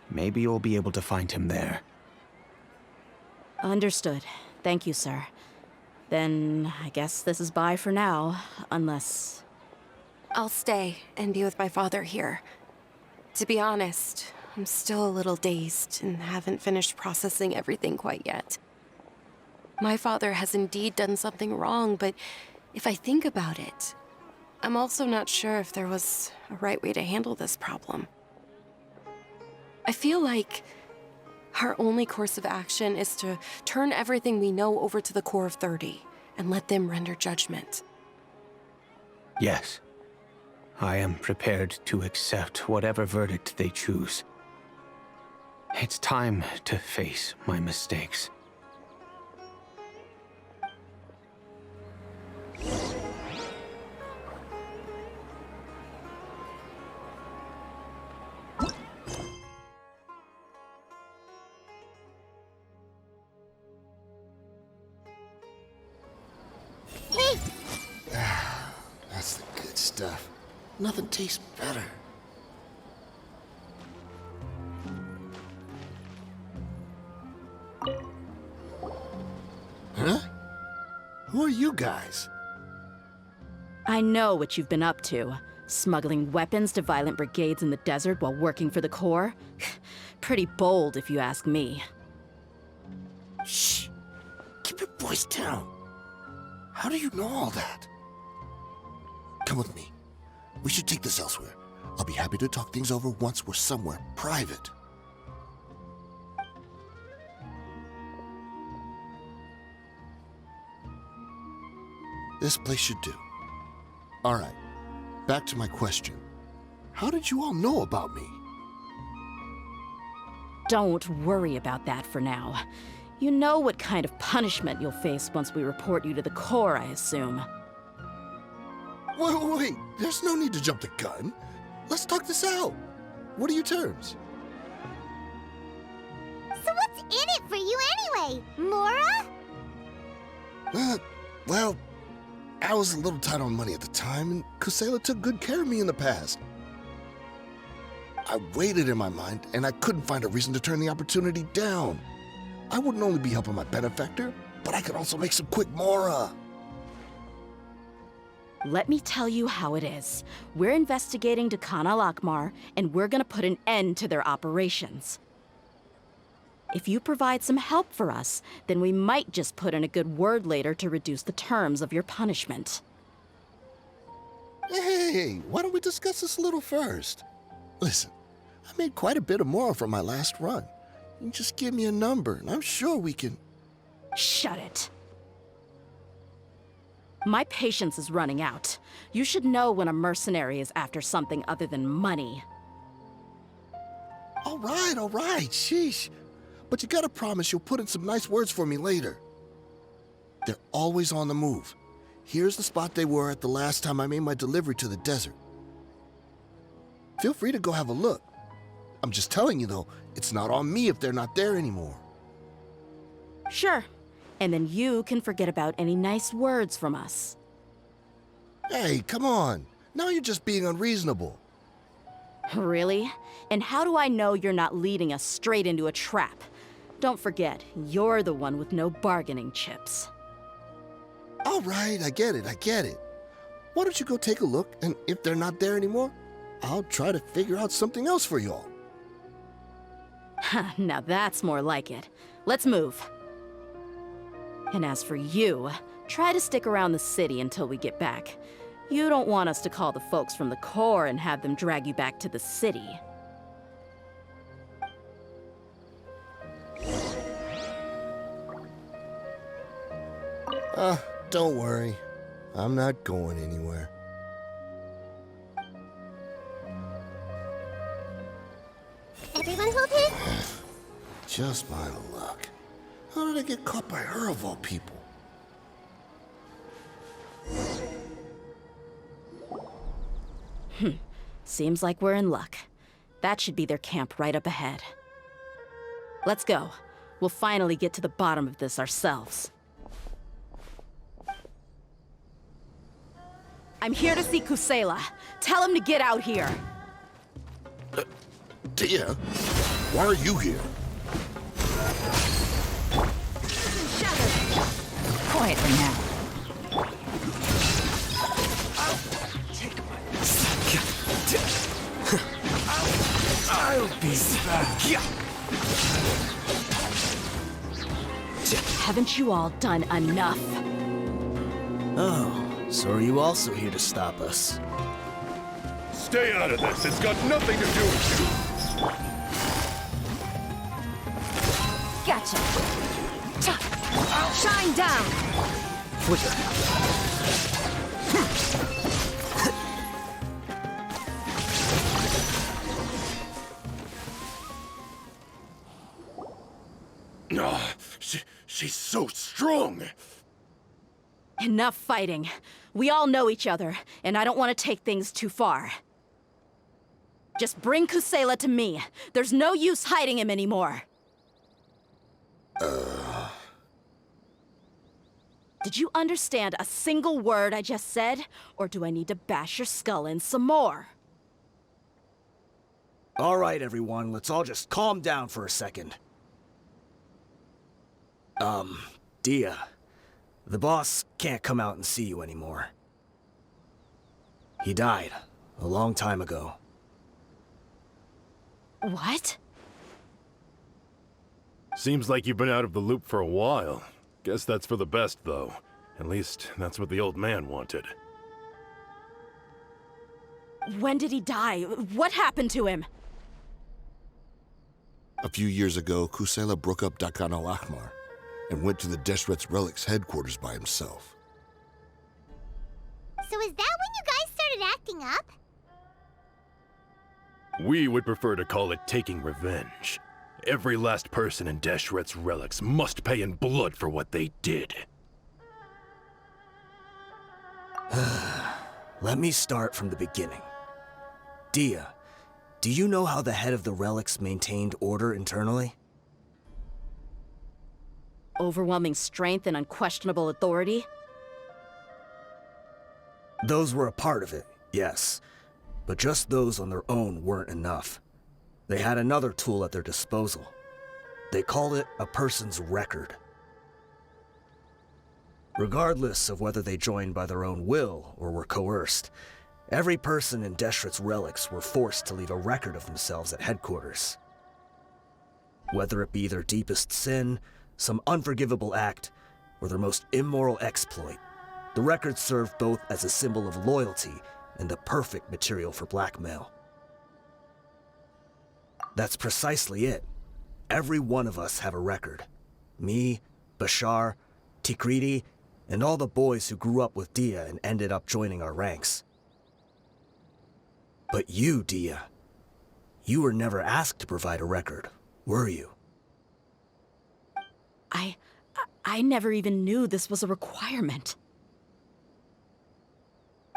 Maybe you'll be able to find him there.
Understood. Thank you, sir. Then I guess this is bye for now, unless...
I'll stay and be with my father here. To be honest, I'm still a little dazed and haven't finished processing everything quite yet. My father has indeed done something wrong, but if I think about it, I'm also not sure if there was a right way to handle this problem. I feel like our only course of action is to turn everything we know over to the Corps of 30 and let them render judgment.
Yes. I am prepared to accept whatever verdict they choose. It's time to face my mistakes.
Hey!
That's the good stuff. Nothing tastes better. Huh? Who are you guys?
I know what you've been up to. Smuggling weapons to violent brigades in the desert while working for the Corps? Pretty bold, if you ask me.
Shh! Keep your voice down. How do you know all that? Come with me. We should take this elsewhere. I'll be happy to talk things over once we're somewhere private. This place should do. All right, back to my question. How did you all know about me?
Don't worry about that for now. You know what kind of punishment you'll face once we report you to the Corps, I assume.
Wait, there's no need to jump the gun. Let's talk this out. What are your terms?
So what's in it for you anyway, Mora?
Well, I was a little tight on money at the time, and Kusela took good care of me in the past. I weighed it in my mind, and I couldn't find a reason to turn the opportunity down. I wouldn't only be helping my benefactor, but I could also make some quick Mora.
Let me tell you how it is. We're investigating Dekhan al-Akhmar, and we're gonna put an end to their operations. If you provide some help for us, then we might just put in a good word later to reduce the terms of your punishment.
Hey, why don't we discuss this a little first? Listen, I made quite a bit of Mora from my last run. You just give me a number, and I'm sure we can...
Shut it. My patience is running out. You should know when a mercenary is after something other than money.
All right, sheesh. But you gotta promise you'll put in some nice words for me later. They're always on the move. Here's the spot they were at the last time I made my delivery to the desert. Feel free to go have a look. I'm just telling you though, it's not on me if they're not there anymore.
Sure. And then you can forget about any nice words from us.
Hey, come on. Now you're just being unreasonable.
Really? And how do I know you're not leading us straight into a trap? Don't forget, you're the one with no bargaining chips.
All right, I get it. Why don't you go take a look, and if they're not there anymore, I'll try to figure out something else for y'all.
Now that's more like it. Let's move. And as for you, try to stick around the city until we get back. You don't want us to call the folks from the Corps and have them drag you back to the city.
Don't worry. I'm not going anywhere.
Everyone hold it?
Just my luck. How did I get caught by her of all people?
Seems like we're in luck. That should be their camp right up ahead. Let's go. We'll finally get to the bottom of this ourselves. I'm here to see Kusela. Tell him to get out here.
Dehya, why are you here?
Quietly now.
I'll be back.
Haven't you all done enough?
Oh, so are you also here to stop us?
Stay out of this. It's got nothing to do with you.
Gotcha. Shine down.
She's so strong.
Enough fighting. We all know each other, and I don't want to take things too far. Just bring Kusela to me. There's no use hiding him anymore. Did you understand a single word I just said? Or do I need to bash your skull in some more?
All right, everyone, let's all just calm down for a second. Dehya, the boss can't come out and see you anymore. He died a long time ago.
What?
Seems like you've been out of the loop for a while. Guess that's for the best, though. At least, that's what the old man wanted.
When did he die? What happened to him?
A few years ago, Kusela broke up Dakan al-Ahmar and went to the Deshret's Relics headquarters by himself.
So is that when you guys started acting up?
We would prefer to call it taking revenge. Every last person in Deshret's Relics must pay in blood for what they did.
Let me start from the beginning. Dehya, do you know how the head of the Relics maintained order internally?
Overwhelming strength and unquestionable authority?
Those were a part of it, yes. But just those on their own weren't enough. They had another tool at their disposal. They called it a person's record. Regardless of whether they joined by their own will or were coerced, every person in Deshret's Relics were forced to leave a record of themselves at headquarters. Whether it be their deepest sin, some unforgivable act, or their most immoral exploit, the record served both as a symbol of loyalty and the perfect material for blackmail. That's precisely it. Every one of us have a record. Me, Bashar, Tikriti, and all the boys who grew up with Dehya and ended up joining our ranks. But you, Dehya, You were never asked to provide a record, were you?
I never even knew this was a requirement.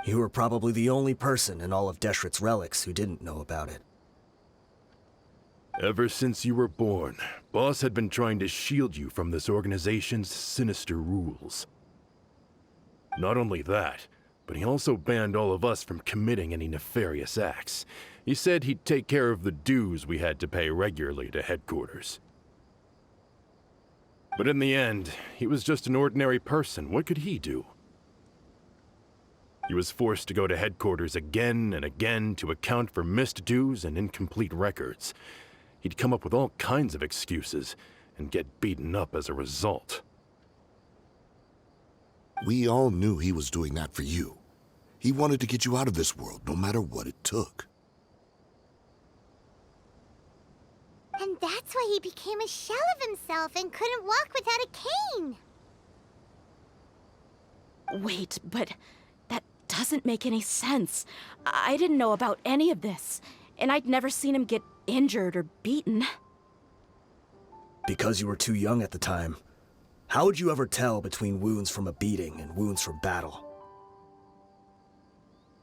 You were probably the only person in all of Deshret's relics who didn't know about it.
Ever since you were born, Boss had been trying to shield you from this organization's sinister rules. Not only that, but he also banned all of us from committing any nefarious acts. He said he'd take care of the dues we had to pay regularly to headquarters. But in the end, he was just an ordinary person. What could he do? He was forced to go to headquarters again and again to account for missed dues and incomplete records. He'd come up with all kinds of excuses and get beaten up as a result.
We all knew he was doing that for you. He wanted to get you out of this world, no matter what it took.
And that's why he became a shell of himself and couldn't walk without a cane.
Wait, but that doesn't make any sense. I didn't know about any of this, and I'd never seen him get injured or beaten.
Because you were too young at the time. How would you ever tell between wounds from a beating and wounds from battle?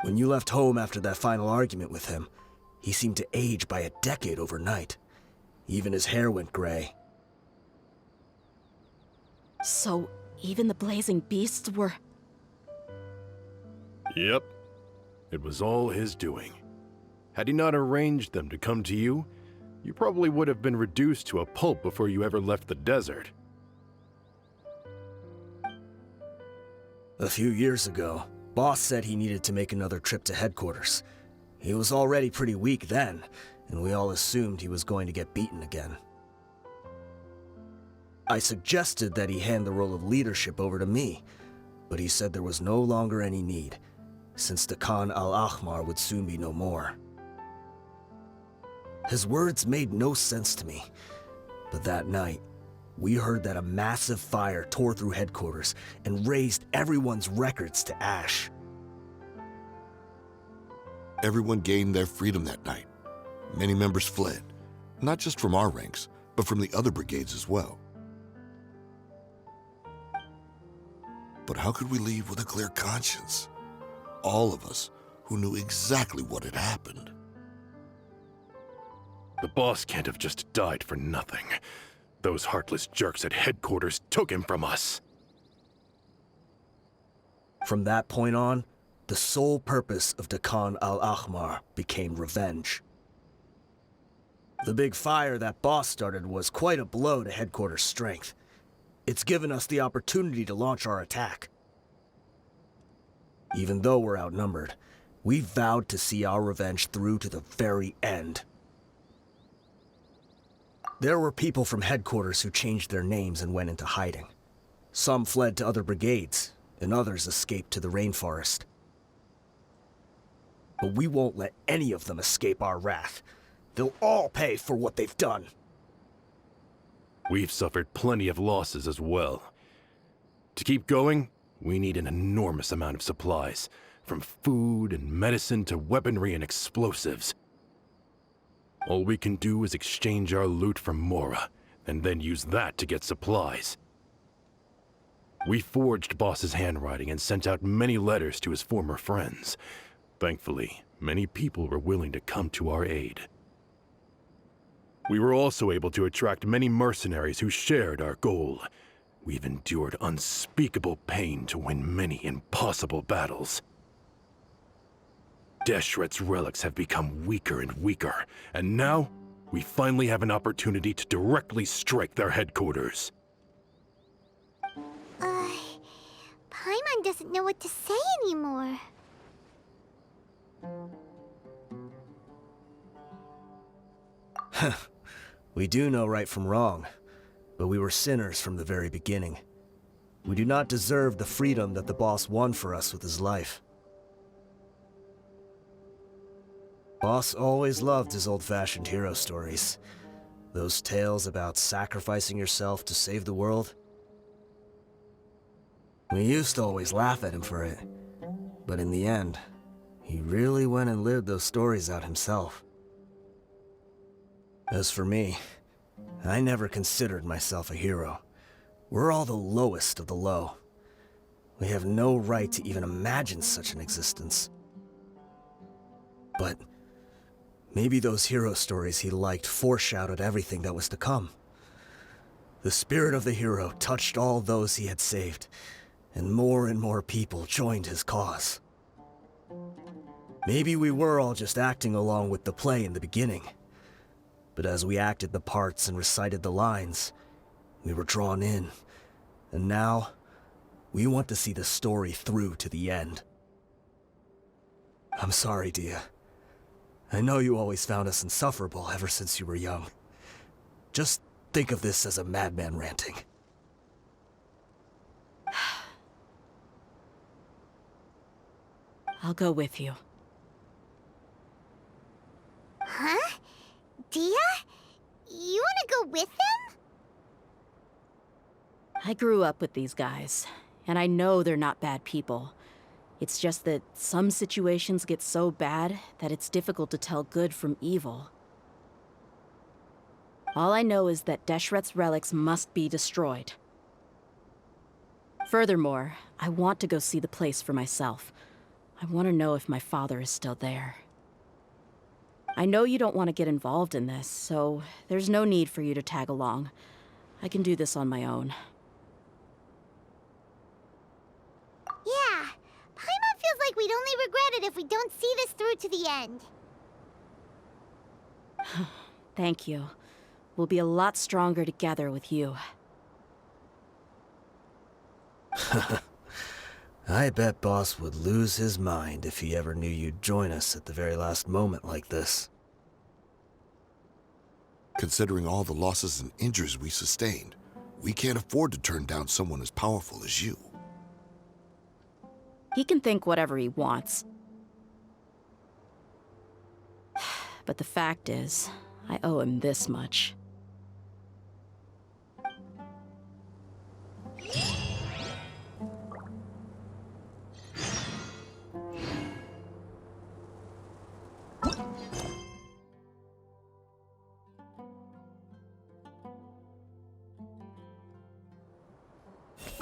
When you left home after that final argument with him, he seemed to age by a decade overnight. Even his hair went gray.
So, even the blazing beasts were...
Yep. It was all his doing. Had he not arranged them to come to you, you probably would have been reduced to a pulp before you ever left the desert.
A few years ago, Boss said he needed to make another trip to headquarters. He was already pretty weak then, and we all assumed he was going to get beaten again. I suggested that he hand the role of leadership over to me, but he said there was no longer any need, since the Khan al-Ahmar would soon be no more. His words made no sense to me, but that night, we heard that a massive fire tore through headquarters and razed everyone's records to ash.
Everyone gained their freedom that night. Many members fled, not just from our ranks, but from the other brigades as well. But how could we leave with a clear conscience? All of us who knew exactly what had happened.
The boss can't have just died for nothing. Those heartless jerks at headquarters took him from us.
From that point on, the sole purpose of the Khan al-Ahmar became revenge. The big fire that Boss started was quite a blow to headquarters' strength. It's given us the opportunity to launch our attack. Even though we're outnumbered, we vowed to see our revenge through to the very end. There were people from headquarters who changed their names and went into hiding. Some fled to other brigades, and others escaped to the rainforest. But we won't let any of them escape our wrath. They'll all pay for what they've done.
We've suffered plenty of losses as well. To keep going, we need an enormous amount of supplies, from food and medicine to weaponry and explosives. All we can do is exchange our loot from Mora, and then use that to get supplies. We forged Boss's handwriting and sent out many letters to his former friends. Thankfully, many people were willing to come to our aid. We were also able to attract many mercenaries who shared our goal. We've endured unspeakable pain to win many impossible battles. Deshret's relics have become weaker and weaker, and now we finally have an opportunity to directly strike their headquarters.
Paimon doesn't know what to say anymore.
We do know right from wrong, but we were sinners from the very beginning. We do not deserve the freedom that the boss won for us with his life. Boss always loved his old-fashioned hero stories. Those tales about sacrificing yourself to save the world. We used to always laugh at him for it, but in the end, he really went and lived those stories out himself. As for me, I never considered myself a hero. We're all the lowest of the low. We have no right to even imagine such an existence. But maybe those hero stories he liked foreshadowed everything that was to come. The spirit of the hero touched all those he had saved, and more people joined his cause. Maybe we were all just acting along with the play in the beginning. But as we acted the parts and recited the lines, we were drawn in. And now, we want to see the story through to the end. I'm sorry, Dehya. I know you always found us insufferable ever since you were young. Just think of this as a madman ranting.
I'll go with you.
Huh? Dehya? You wanna go with them?
I grew up with these guys, and I know they're not bad people. It's just that some situations get so bad that it's difficult to tell good from evil. All I know is that Deshret's relics must be destroyed. Furthermore, I want to go see the place for myself. I want to know if my father is still there. I know you don't want to get involved in this, so there's no need for you to tag along. I can do this on my own.
Yeah, Paimon feels like we'd only regret it if we don't see this through to the end.
Thank you. We'll be a lot stronger together with you.
I bet Boss would lose his mind if he ever knew you'd join us at the very last moment like this.
Considering all the losses and injuries we sustained, we can't afford to turn down someone as powerful as you.
He can think whatever he wants. But the fact is, I owe him this much.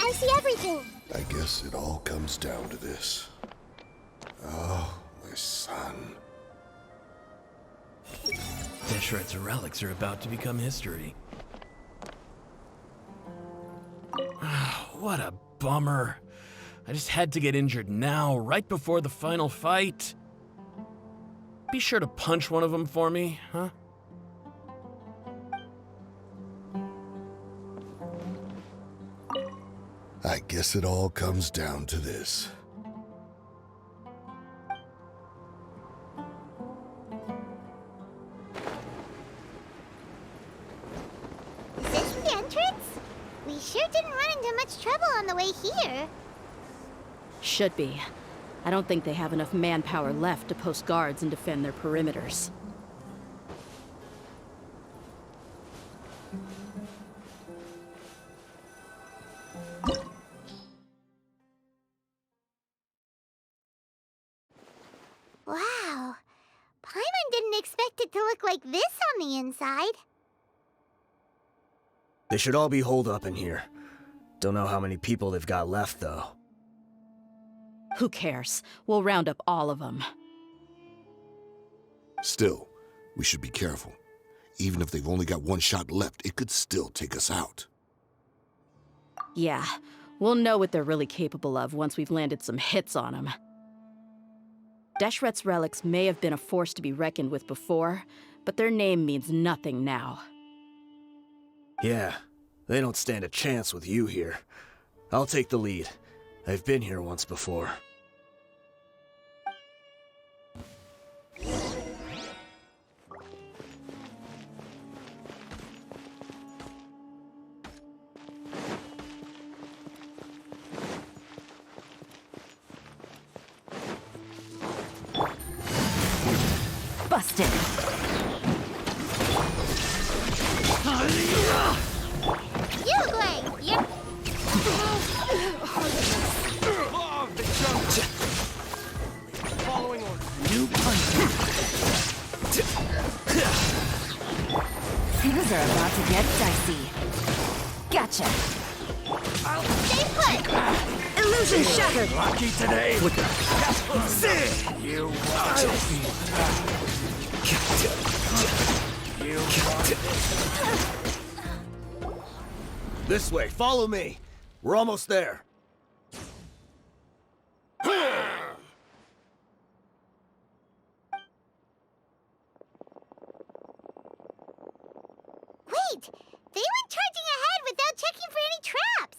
I see everything.
I guess it all comes down to this. Oh, my son.
Deshret's relics are about to become history. What a bummer. I just had to get injured now, right before the final fight. Be sure to punch one of them for me, huh?
I guess it all comes down to this.
Is this the entrance? We sure didn't run into much trouble on the way here.
Should be. I don't think they have enough manpower left to post guards and defend their perimeters.
Wow. Paimon didn't expect it to look like this on the inside.
They should all be holed up in here. Don't know how many people they've got left, though.
Who cares? We'll round up all of them.
Still, we should be careful. Even if they've only got one shot left, it could still take us out.
Yeah, we'll know what they're really capable of once we've landed some hits on them. Deshret's relics may have been a force to be reckoned with before, but their name means nothing now.
Yeah, they don't stand a chance with you here. I'll take the lead. I've been here once before.
Busted.
You look like you're...
Following order. New punch.
Things are about to get dicey. Gotcha.
Stay put!
Illusion shattered!
Lucky today. Flicker.
This way, follow me. We're almost there.
Wait! They went charging ahead without checking for any traps!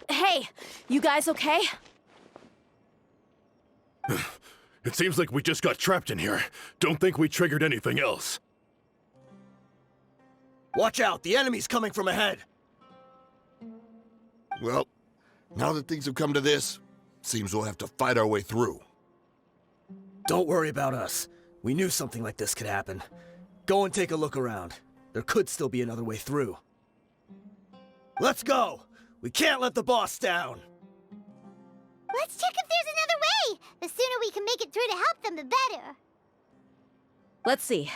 Hey, you guys okay?
It seems like we just got trapped in here. Don't think we triggered anything else.
Watch out, the enemy's coming from ahead.
Well, now that things have come to this, seems we'll have to fight our way through.
Don't worry about us. We knew something like this could happen. Go and take a look around. There could still be another way through. Let's go! We can't let the boss down!
Let's check if there's another way! The sooner we can make it through to help them, the better.
Let's see.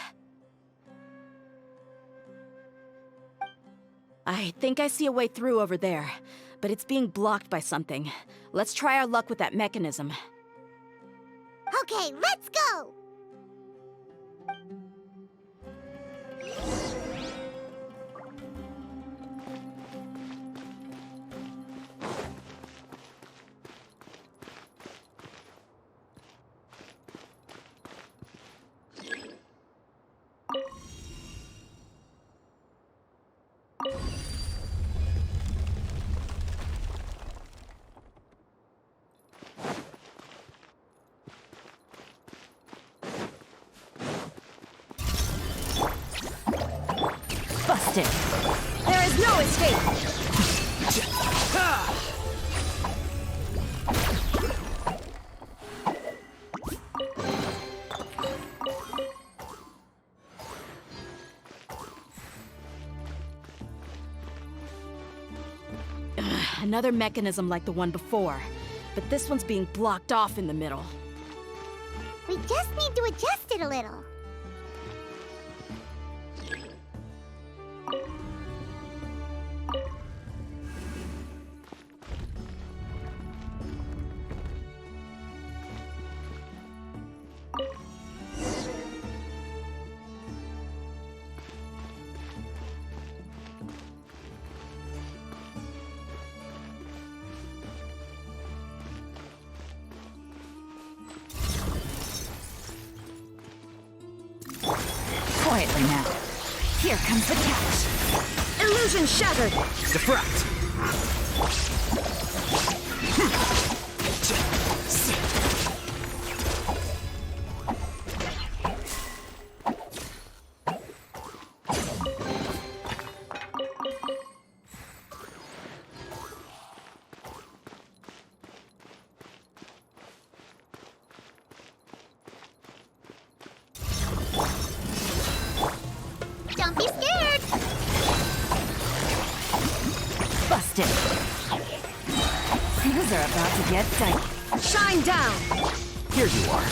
I think I see a way through over there, but it's being blocked by something. Let's try our luck with that mechanism.
Okay, let's go!
Busted. There is no escape.
Another mechanism like the one before, but this one's being blocked off in the middle.
We just need to adjust it a little.
Quietly now. Here comes the catch. Illusion shattered!
Defract!
Don't be scared!
Busted. Things are about to get tight. Shine down!
Here you are.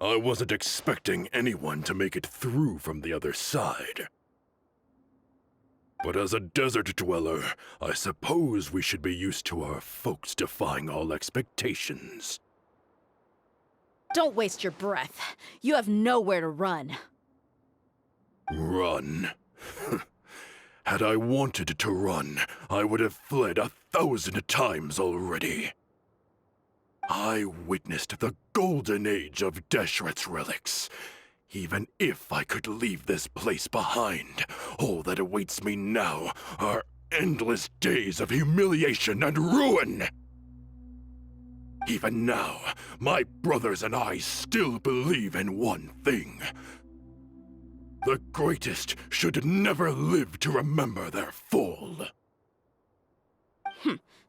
I wasn't expecting anyone to make it through from the other side. But as a desert dweller, I suppose we should be used to our folks defying all expectations.
Don't waste your breath. You have nowhere to run.
Run? Had I wanted to run, I would have fled 1,000 times already. I witnessed the golden age of Deshret's relics. Even if I could leave this place behind, all that awaits me now are endless days of humiliation and ruin. Even now, my brothers and I still believe in one thing. The greatest should never live to remember their fall.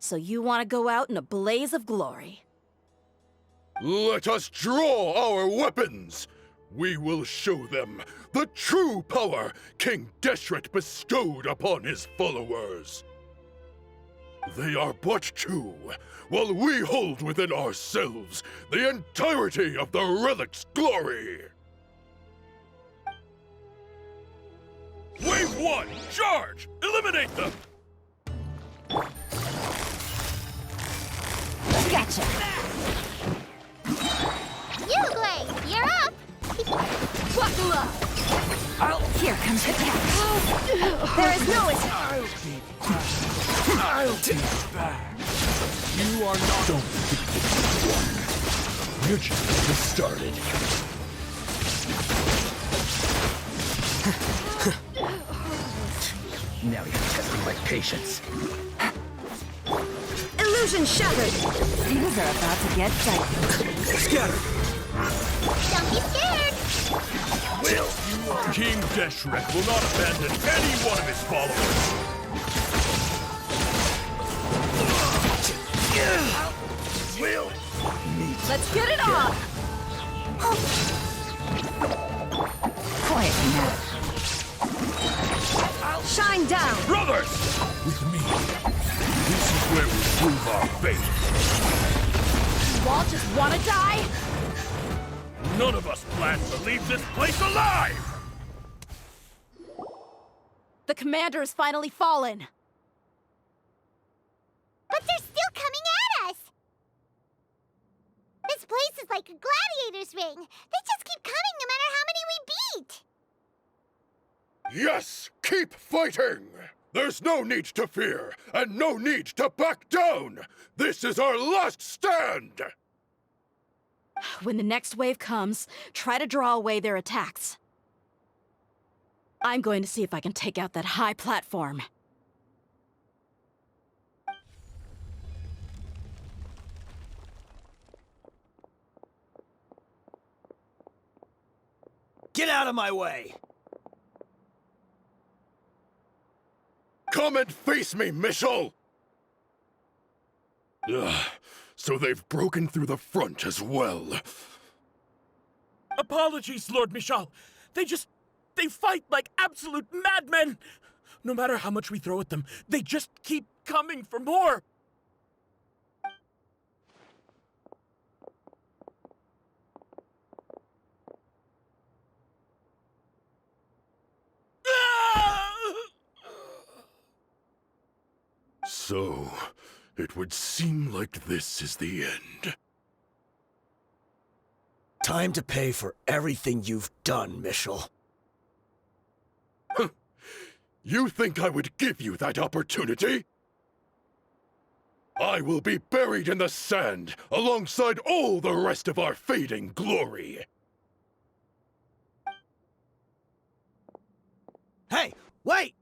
So you want to go out in a blaze of glory?
Let us draw our weapons! We will show them the true power King Deshret bestowed upon his followers. They are but two, while we hold within ourselves the entirety of the relic's glory. Wave 1, charge! Eliminate them!
Gotcha.
You, Glories, you're up!
Buckle up. Here comes the catch. There is no escape.
I'll take it back. You are not... Don't think you're just getting started.
Now you're testing my patience.
Illusion shattered. Things are about to get dicey.
Scatter!
Don't be scared!
King Deshret will not abandon any one of his followers.
Let's get it on!
Quiet now. Shine down.
Brothers! With me, this is where we prove our faith.
You all just want to die?
None of us plan to leave this place alive!
The commander has finally fallen.
But they're still coming at us! This place is like a gladiator's ring. They just keep coming no matter how many we beat!
Yes, keep fighting! There's no need to fear, and no need to back down! This is our last stand!
When the next wave comes, try to draw away their attacks. I'm going to see if I can take out that high platform.
Get out of my way!
Come and face me, Michel! Ugh, so they've broken through the front as well.
Apologies, Lord Michel. They fight like absolute madmen. No matter how much we throw at them, they just keep coming for more.
So, it would seem like this is the end.
Time to pay for everything you've done, Michel.
You think I would give you that opportunity? I will be buried in the sand alongside all the rest of our fading glory.
Hey, wait!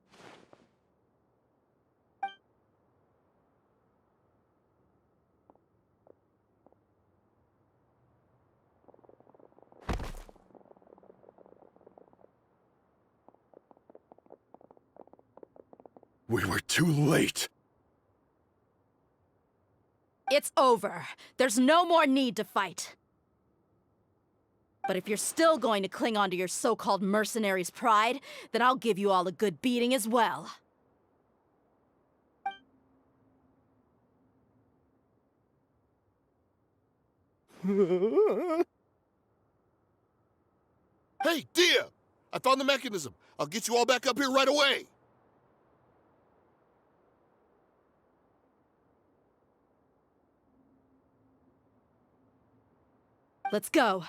We were too late.
It's over. There's no more need to fight. But if you're still going to cling on to your so-called mercenary's pride, then I'll give you all a good beating as well.
Hey, Dehya! I found the mechanism. I'll get you all back up here right away.
Let's go.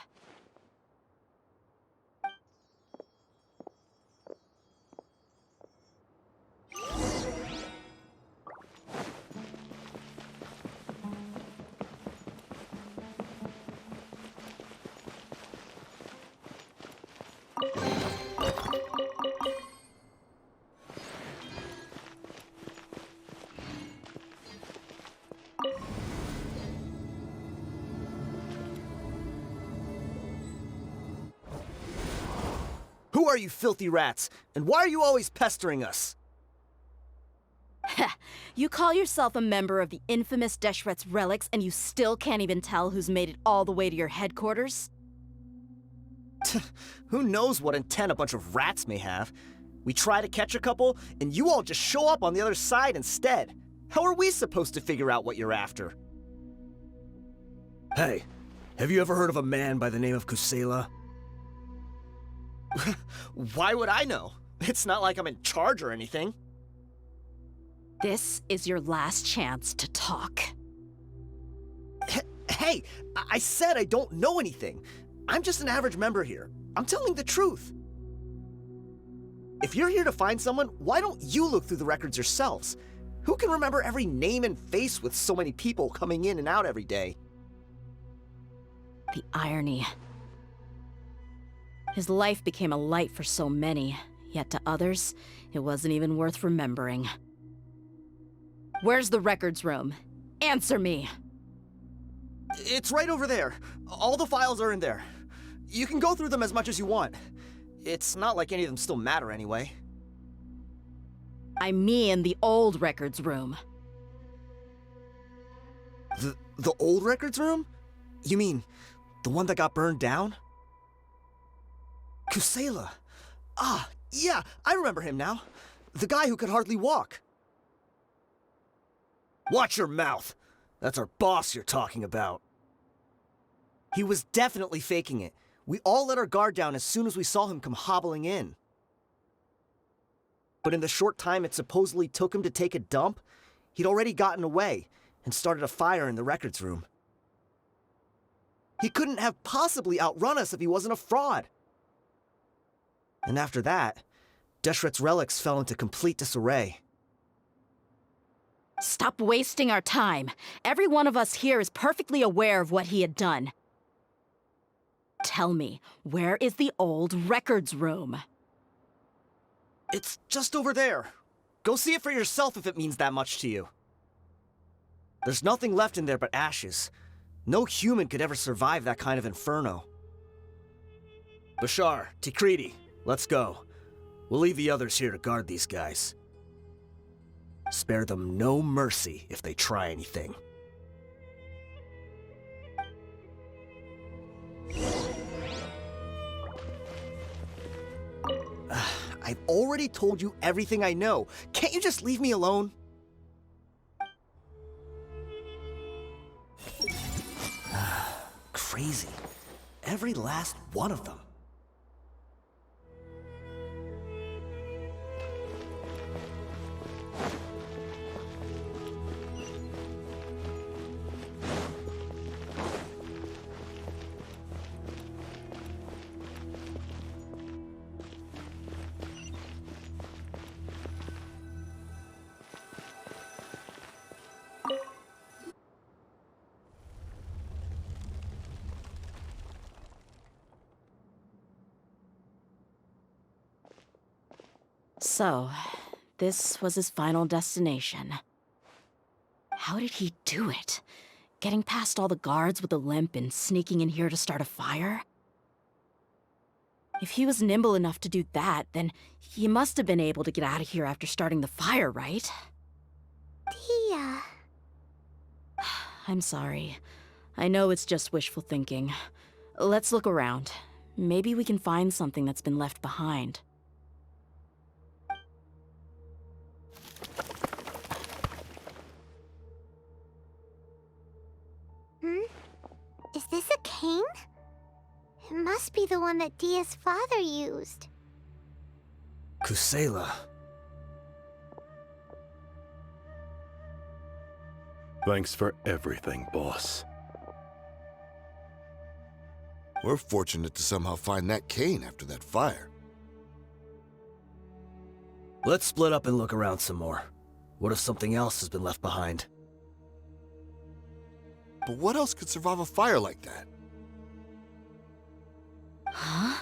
Who are you filthy rats? And why are you always pestering us?
You call yourself a member of the infamous Deshret's relics, and you still can't even tell who's made it all the way to your headquarters?
Who knows what intent a bunch of rats may have? We try to catch a couple, and you all just show up on the other side instead. How are we supposed to figure out what you're after? Hey, have you ever heard of a man by the name of Kusela? Why would I know? It's not like I'm in charge or anything.
This is your last chance to talk.
Hey, I said I don't know anything. I'm just an average member here. I'm telling the truth. If you're here to find someone, why don't you look through the records yourselves? Who can remember every name and face with so many people coming in and out every day?
The irony. His life became a light for so many, yet to others, it wasn't even worth remembering. Where's the records room? Answer me!
It's right over there. All the files are in there. You can go through them as much as you want. It's not like any of them still matter anyway.
I mean the old records room.
The old records room? You mean the one that got burned down? Kusela. Ah, yeah, I remember him now. The guy who could hardly walk. Watch your mouth. That's our boss you're talking about. He was definitely faking it. We all let our guard down as soon as we saw him come hobbling in. But in the short time it supposedly took him to take a dump, he'd already gotten away and started a fire in the records room. He couldn't have possibly outrun us if he wasn't a fraud. And after that, Deshret's relics fell into complete disarray.
Stop wasting our time. Every one of us here is perfectly aware of what he had done. Tell me, where is the old records room?
It's just over there. Go see it for yourself if it means that much to you. There's nothing left in there but ashes. No human could ever survive that kind of inferno. Bashar, Tikriti, let's go. We'll leave the others here to guard these guys. Spare them no mercy if they try anything. I've already told you everything I know. Can't you just leave me alone? Crazy. Every last one of them.
So, this was his final destination. How did he do it? Getting past all the guards with a limp and sneaking in here to start a fire? If he was nimble enough to do that, then he must have been able to get out of here after starting the fire, right?
Dehya.
I'm sorry. I know it's just wishful thinking. Let's look around. Maybe we can find something that's been left behind.
Is this a cane? It must be the one that Dehya's father used.
Kusela.
Thanks for everything, boss.
We're fortunate to somehow find that cane after that fire.
Let's split up and look around some more. What if something else has been left behind?
But what else could survive a fire like that?
Huh?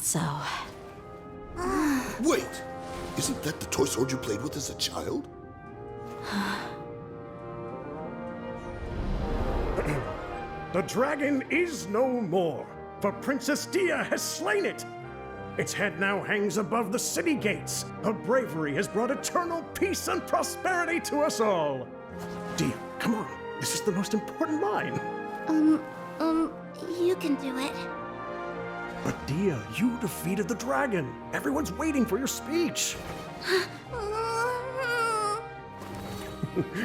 So.
Wait! Isn't that the toy sword you played with as a child?
The dragon is no more, for Princess Dehya has slain it. Its head now hangs above the city gates. Her bravery has brought eternal peace and prosperity to us all. Dehya, come on. This is the most important line.
You can do it.
But Dehya, you defeated the dragon. Everyone's waiting for your speech.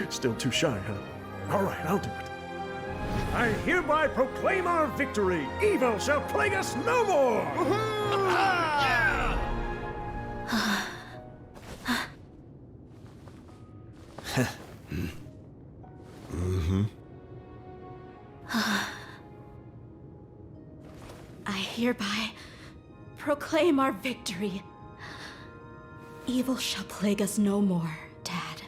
Still too shy, huh? All right, I'll do it. I hereby proclaim our victory. Evil shall plague us no more.
I hereby proclaim our victory. Evil shall plague us no more, Dad.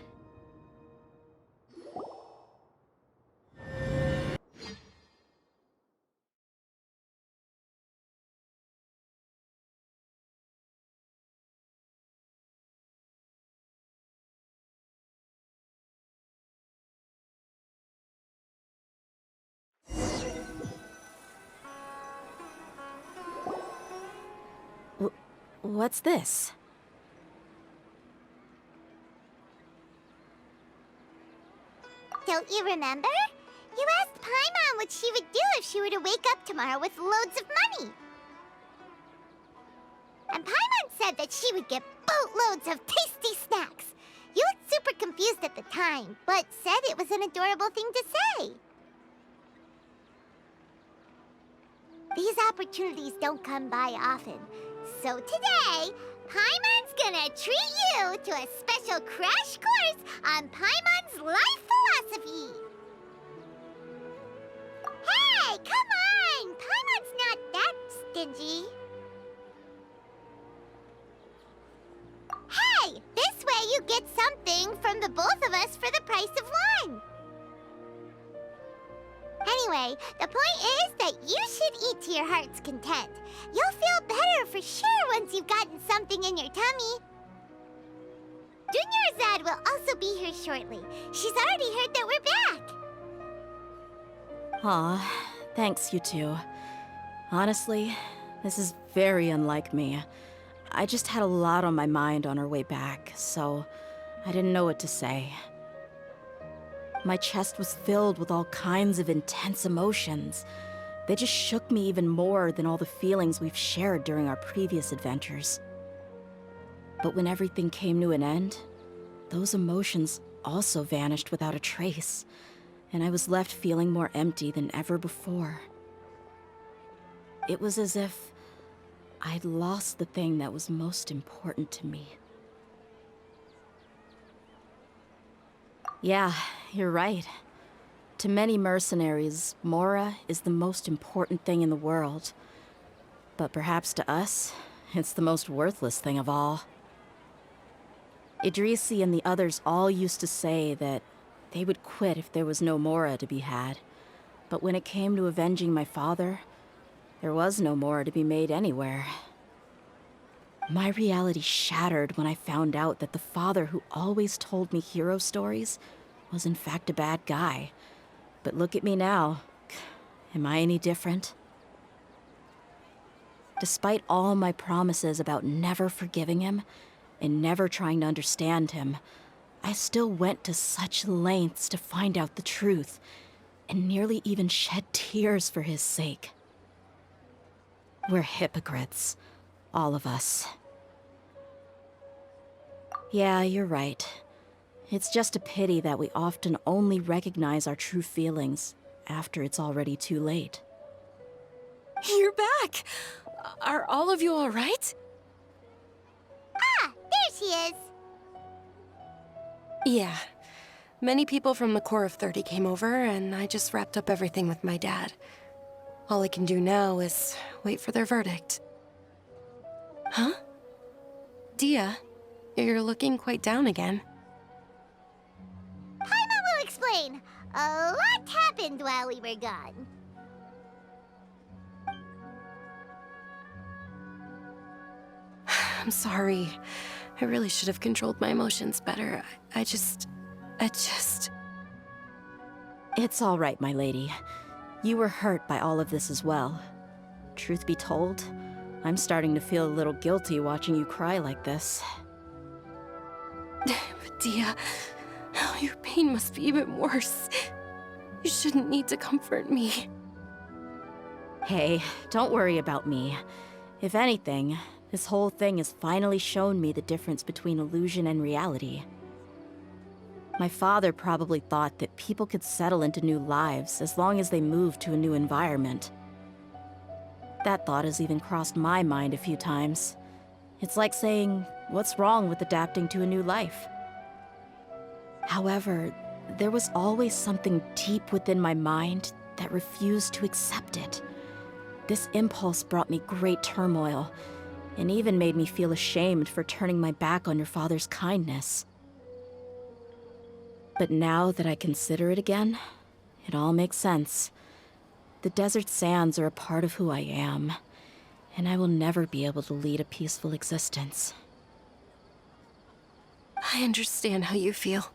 What's this?
Don't you remember? You asked Paimon what she would do if she were to wake up tomorrow with loads of money. And Paimon said that she would get boatloads of tasty snacks. You looked super confused at the time, but said it was an adorable thing to say. These opportunities don't come by often. So today, Paimon's gonna treat you to a special crash course on Paimon's life philosophy. Hey, come on! Paimon's not that stingy. Hey, this way you get something from the both of us for the price of one. Anyway, the point is that you should eat to your heart's content. You'll feel better for sure once you've gotten something in your tummy. Dunyarzad will also be here shortly. She's already heard that we're back.
Aw, thanks you two. Honestly, this is very unlike me. I just had a lot on my mind on our way back, so I didn't know what to say. My chest was filled with all kinds of intense emotions. They just shook me even more than all the feelings we've shared during our previous adventures. But when everything came to an end, those emotions also vanished without a trace, and I was left feeling more empty than ever before. It was as if I'd lost the thing that was most important to me. Yeah, you're right. To many mercenaries, Mora is the most important thing in the world. But perhaps to us, it's the most worthless thing of all. Idrisi and the others all used to say that they would quit if there was no Mora to be had. But when it came to avenging my father, there was no Mora to be made anywhere. My reality shattered when I found out that the father who always told me hero stories was in fact a bad guy. But look at me now. Am I any different? Despite all my promises about never forgiving him and never trying to understand him, I still went to such lengths to find out the truth, and nearly even shed tears for his sake. We're hypocrites, all of us. Yeah, you're right. It's just a pity that we often only recognize our true feelings after it's already too late.
You're back! Are all of you all right?
Ah, there she is.
Yeah. Many people from the Corps of 30 came over, and I just wrapped up everything with my dad. All I can do now is wait for their verdict. Huh? Dehya, you're looking quite down again.
Paimon will explain. A lot happened while we were gone.
I'm sorry. I really should have controlled my emotions better. I just...
It's all right, my lady. You were hurt by all of this as well. Truth be told, I'm starting to feel a little guilty watching you cry like this.
But Dehya, oh, your pain must be even worse. You shouldn't need to comfort me.
Hey, don't worry about me. If anything, this whole thing has finally shown me the difference between illusion and reality. My father probably thought that people could settle into new lives as long as they moved to a new environment. That thought has even crossed my mind a few times. It's like saying, what's wrong with adapting to a new life? However, there was always something deep within my mind that refused to accept it. This impulse brought me great turmoil, and even made me feel ashamed for turning my back on your father's kindness. But now that I consider it again, it all makes sense. The desert sands are a part of who I am, and I will never be able to lead a peaceful existence.
I understand how you feel.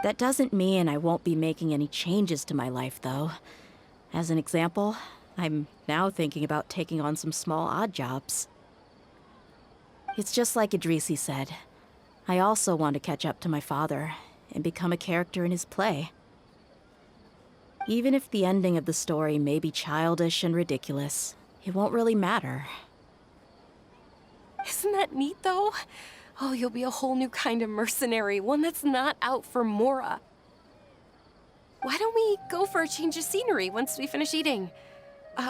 That doesn't mean I won't be making any changes to my life, though. As an example, I'm now thinking about taking on some small odd jobs. It's just like Idrisi said. I also want to catch up to my father and become a character in his play. Even if the ending of the story may be childish and ridiculous, it won't really matter.
Isn't that neat, though? Oh, you'll be a whole new kind of mercenary, one that's not out for Mora. Why don't we go for a change of scenery once we finish eating?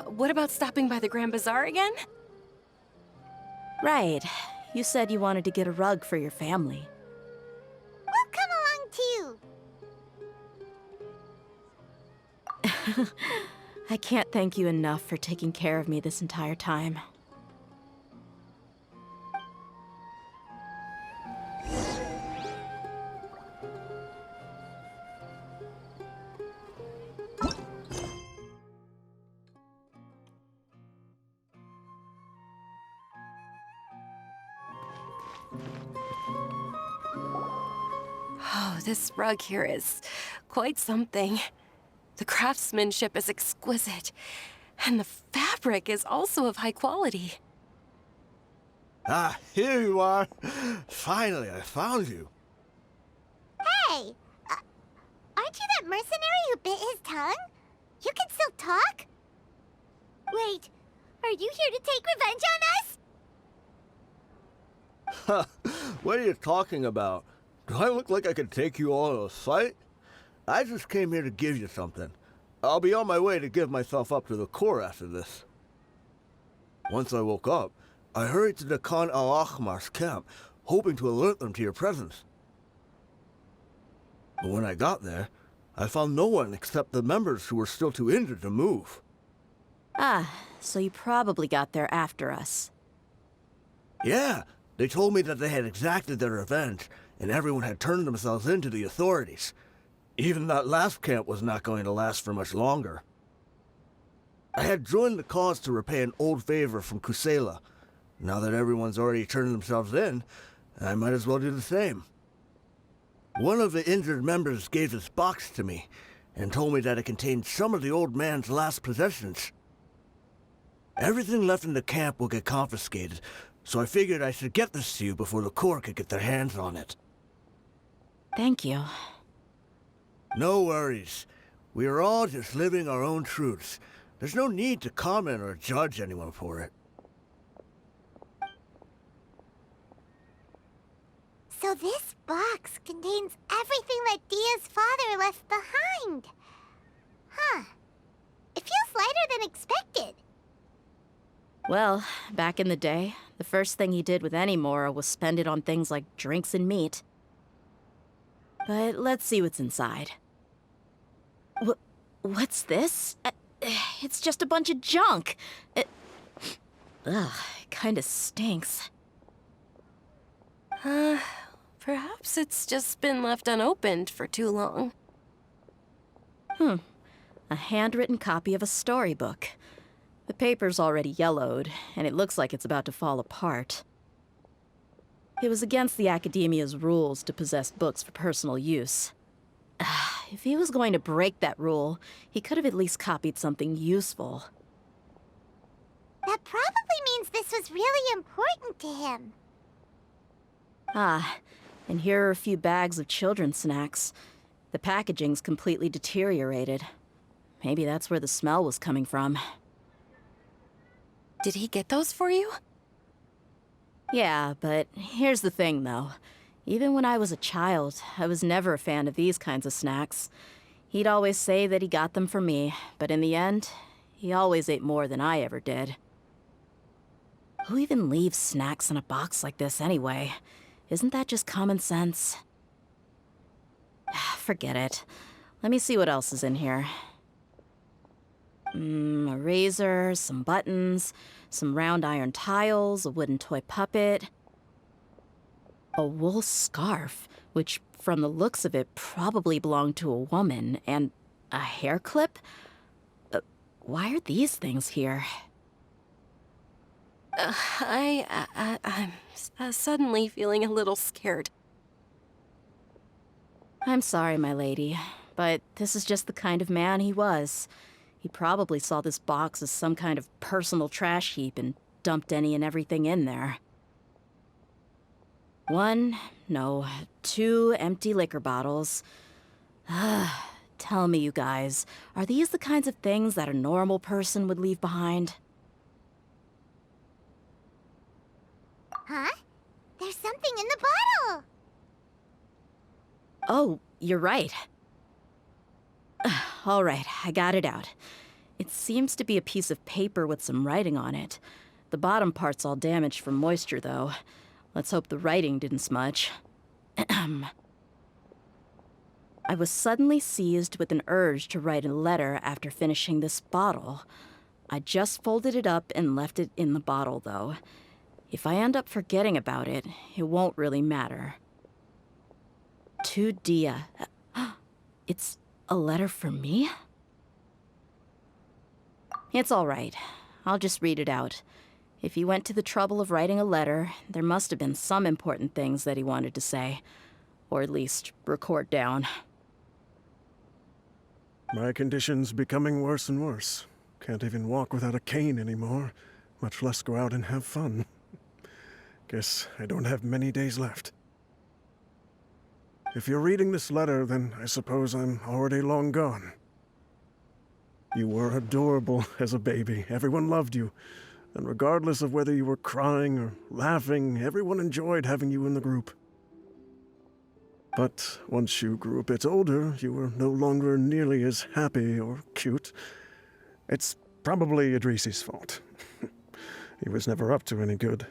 What about stopping by the Grand Bazaar again?
Right. You said you wanted to get a rug for your family.
We'll come along too.
I can't thank you enough for taking care of me this entire time.
Oh, this rug here is quite something. The craftsmanship is exquisite, and the fabric is also of high quality.
Ah, here you are. Finally, I found you.
Hey! Aren't you that mercenary who bit his tongue? You can still talk? Wait, are you here to take revenge on us?
What are you talking about? Do I look like I could take you all in a fight? I just came here to give you something. I'll be on my way to give myself up to the Corps after this. Once I woke up, I hurried to the Khan al-Ahmar's camp, hoping to alert them to your presence. But when I got there, I found no one except the members who were still too injured to move.
Ah, so you probably got there after us.
Yeah, they told me that they had exacted their revenge, and everyone had turned themselves in to the authorities. Even that last camp was not going to last for much longer. I had joined the cause to repay an old favor from Kusela. Now that everyone's already turned themselves in, I might as well do the same. One of the injured members gave this box to me, and told me that it contained some of the old man's last possessions. Everything left in the camp will get confiscated, so I figured I should get this to you before the court could get their hands on it.
Thank you.
No worries. We are all just living our own truths. There's no need to comment or judge anyone for it.
So this box contains everything that Dehya's father left behind. Huh. It feels lighter than expected.
Well, back in the day, the first thing he did with any Mora was spend it on things like drinks and meat. But let's see what's inside. What's this? It's just a bunch of junk. It kinda stinks.
Perhaps it's just been left unopened for too long.
A handwritten copy of a storybook. The paper's already yellowed, and it looks like it's about to fall apart. It was against the Academia's rules to possess books for personal use. If he was going to break that rule, he could have at least copied something useful.
That probably means this was really important to him.
And here are a few bags of children's snacks. The packaging's completely deteriorated. Maybe that's where the smell was coming from.
Did he get those for you?
Yeah, but here's the thing, though. Even when I was a child, I was never a fan of these kinds of snacks. He'd always say that he got them for me, but in the end, he always ate more than I ever did. Who even leaves snacks in a box like this anyway? Isn't that just common sense? Forget it. Let me see what else is in here. A razor, some buttons, some round iron tiles, a wooden toy puppet, a wool scarf, which from the looks of it probably belonged to a woman, and a hair clip? Why are these things here?
I'm suddenly feeling a little scared.
I'm sorry, my lady, but this is just the kind of man he was. He probably saw this box as some kind of personal trash heap and dumped any and everything in there. 2 empty liquor bottles. Tell me, you guys, are these the kinds of things that a normal person would leave behind?
Huh? There's something in the bottle!
Oh, you're right. All right, I got it out. It seems to be a piece of paper with some writing on it. The bottom part's all damaged from moisture, though. Let's hope the writing didn't smudge. I was suddenly seized with an urge to write a letter after finishing this bottle. I just folded it up and left it in the bottle, though. If I end up forgetting about it, it won't really matter. To Dehya. It's a letter for me? It's all right. I'll just read it out. If he went to the trouble of writing a letter, there must have been some important things that he wanted to say. Or at least record down.
My condition's becoming worse and worse. Can't even walk without a cane anymore, much less go out and have fun. Guess I don't have many days left. If you're reading this letter, then I suppose I'm already long gone. You were adorable as a baby. Everyone loved you. And regardless of whether you were crying or laughing, everyone enjoyed having you in the group. But once you grew a bit older, you were no longer nearly as happy or cute. It's probably Idrisi's fault. He was never up to any good.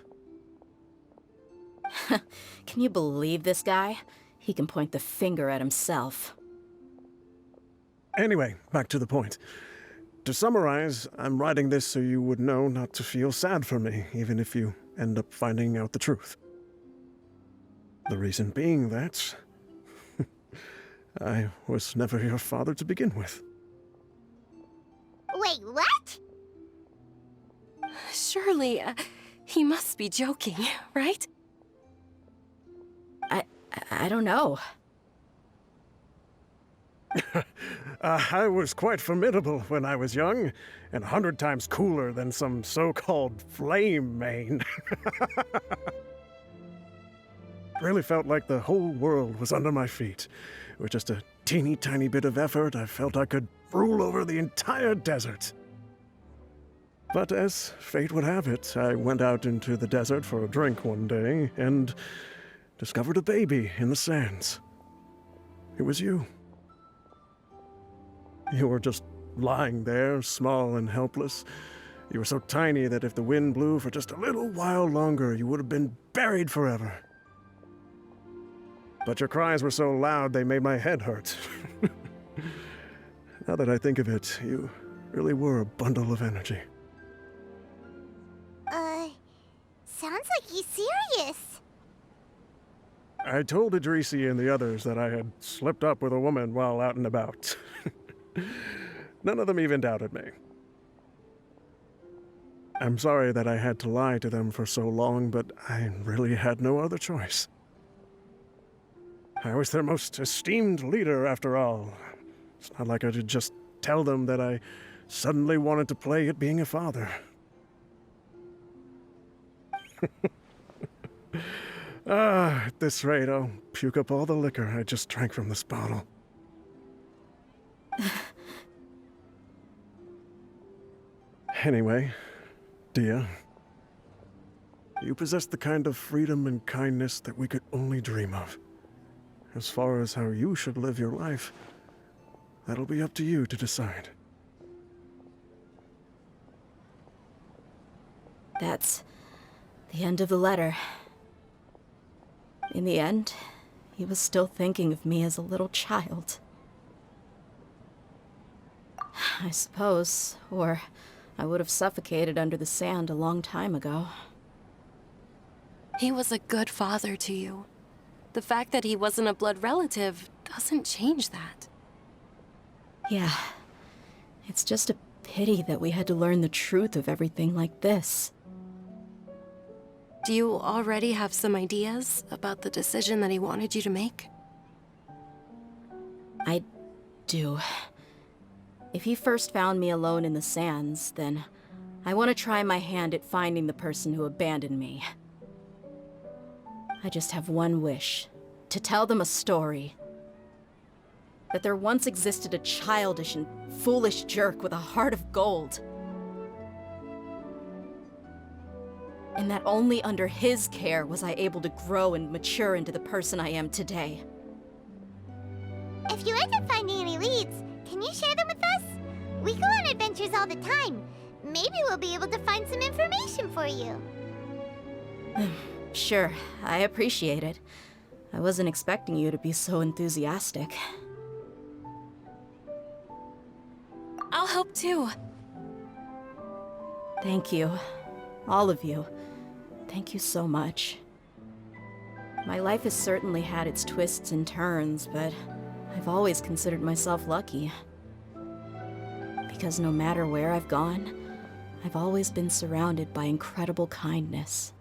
Can you believe this guy? He can point the finger at himself.
Anyway, back to the point. To summarize, I'm writing this so you would know not to feel sad for me, even if you end up finding out the truth. The reason being that I was never your father to begin with.
Wait, what?
Surely, he must be joking, right?
I don't know.
I was quite formidable when I was young, and 100 times cooler than some so-called flame main. Really felt like the whole world was under my feet. With just a teeny tiny bit of effort, I felt I could rule over the entire desert. But as fate would have it, I went out into the desert for a drink one day and discovered a baby in the sands. It was you. You were just lying there, small and helpless. You were so tiny that if the wind blew for just a little while longer, you would have been buried forever. But your cries were so loud they made my head hurt. Now that I think of it, you really were a bundle of energy.
Sounds like he's serious.
I told Idrisi and the others that I had slipped up with a woman while out and about. None of them even doubted me. I'm sorry that I had to lie to them for so long, but I really had no other choice. I was their most esteemed leader, after all. It's not like I could just tell them that I suddenly wanted to play at being a father. At this rate, I'll puke up all the liquor I just drank from this bottle. Anyway, Dehya, you possess the kind of freedom and kindness that we could only dream of. As far as how you should live your life, that'll be up to you to decide.
That's the end of the letter. In the end, he was still thinking of me as a little child. I suppose, or I would have suffocated under the sand a long time ago.
He was a good father to you. The fact that he wasn't a blood relative doesn't change that.
Yeah. It's just a pity that we had to learn the truth of everything like this.
Do you already have some ideas about the decision that he wanted you to make?
I do. If he first found me alone in the sands, then I want to try my hand at finding the person who abandoned me. I just have one wish. To tell them a story. That there once existed a childish and foolish jerk with a heart of gold. And that only under his care was I able to grow and mature into the person I am today.
If you end up finding any leads, can you share them with us? We go on adventures all the time. Maybe we'll be able to find some information for you.
Sure, I appreciate it. I wasn't expecting you to be so enthusiastic.
I'll help too.
Thank you. All of you. Thank you so much. My life has certainly had its twists and turns, but I've always considered myself lucky. Because no matter where I've gone, I've always been surrounded by incredible kindness.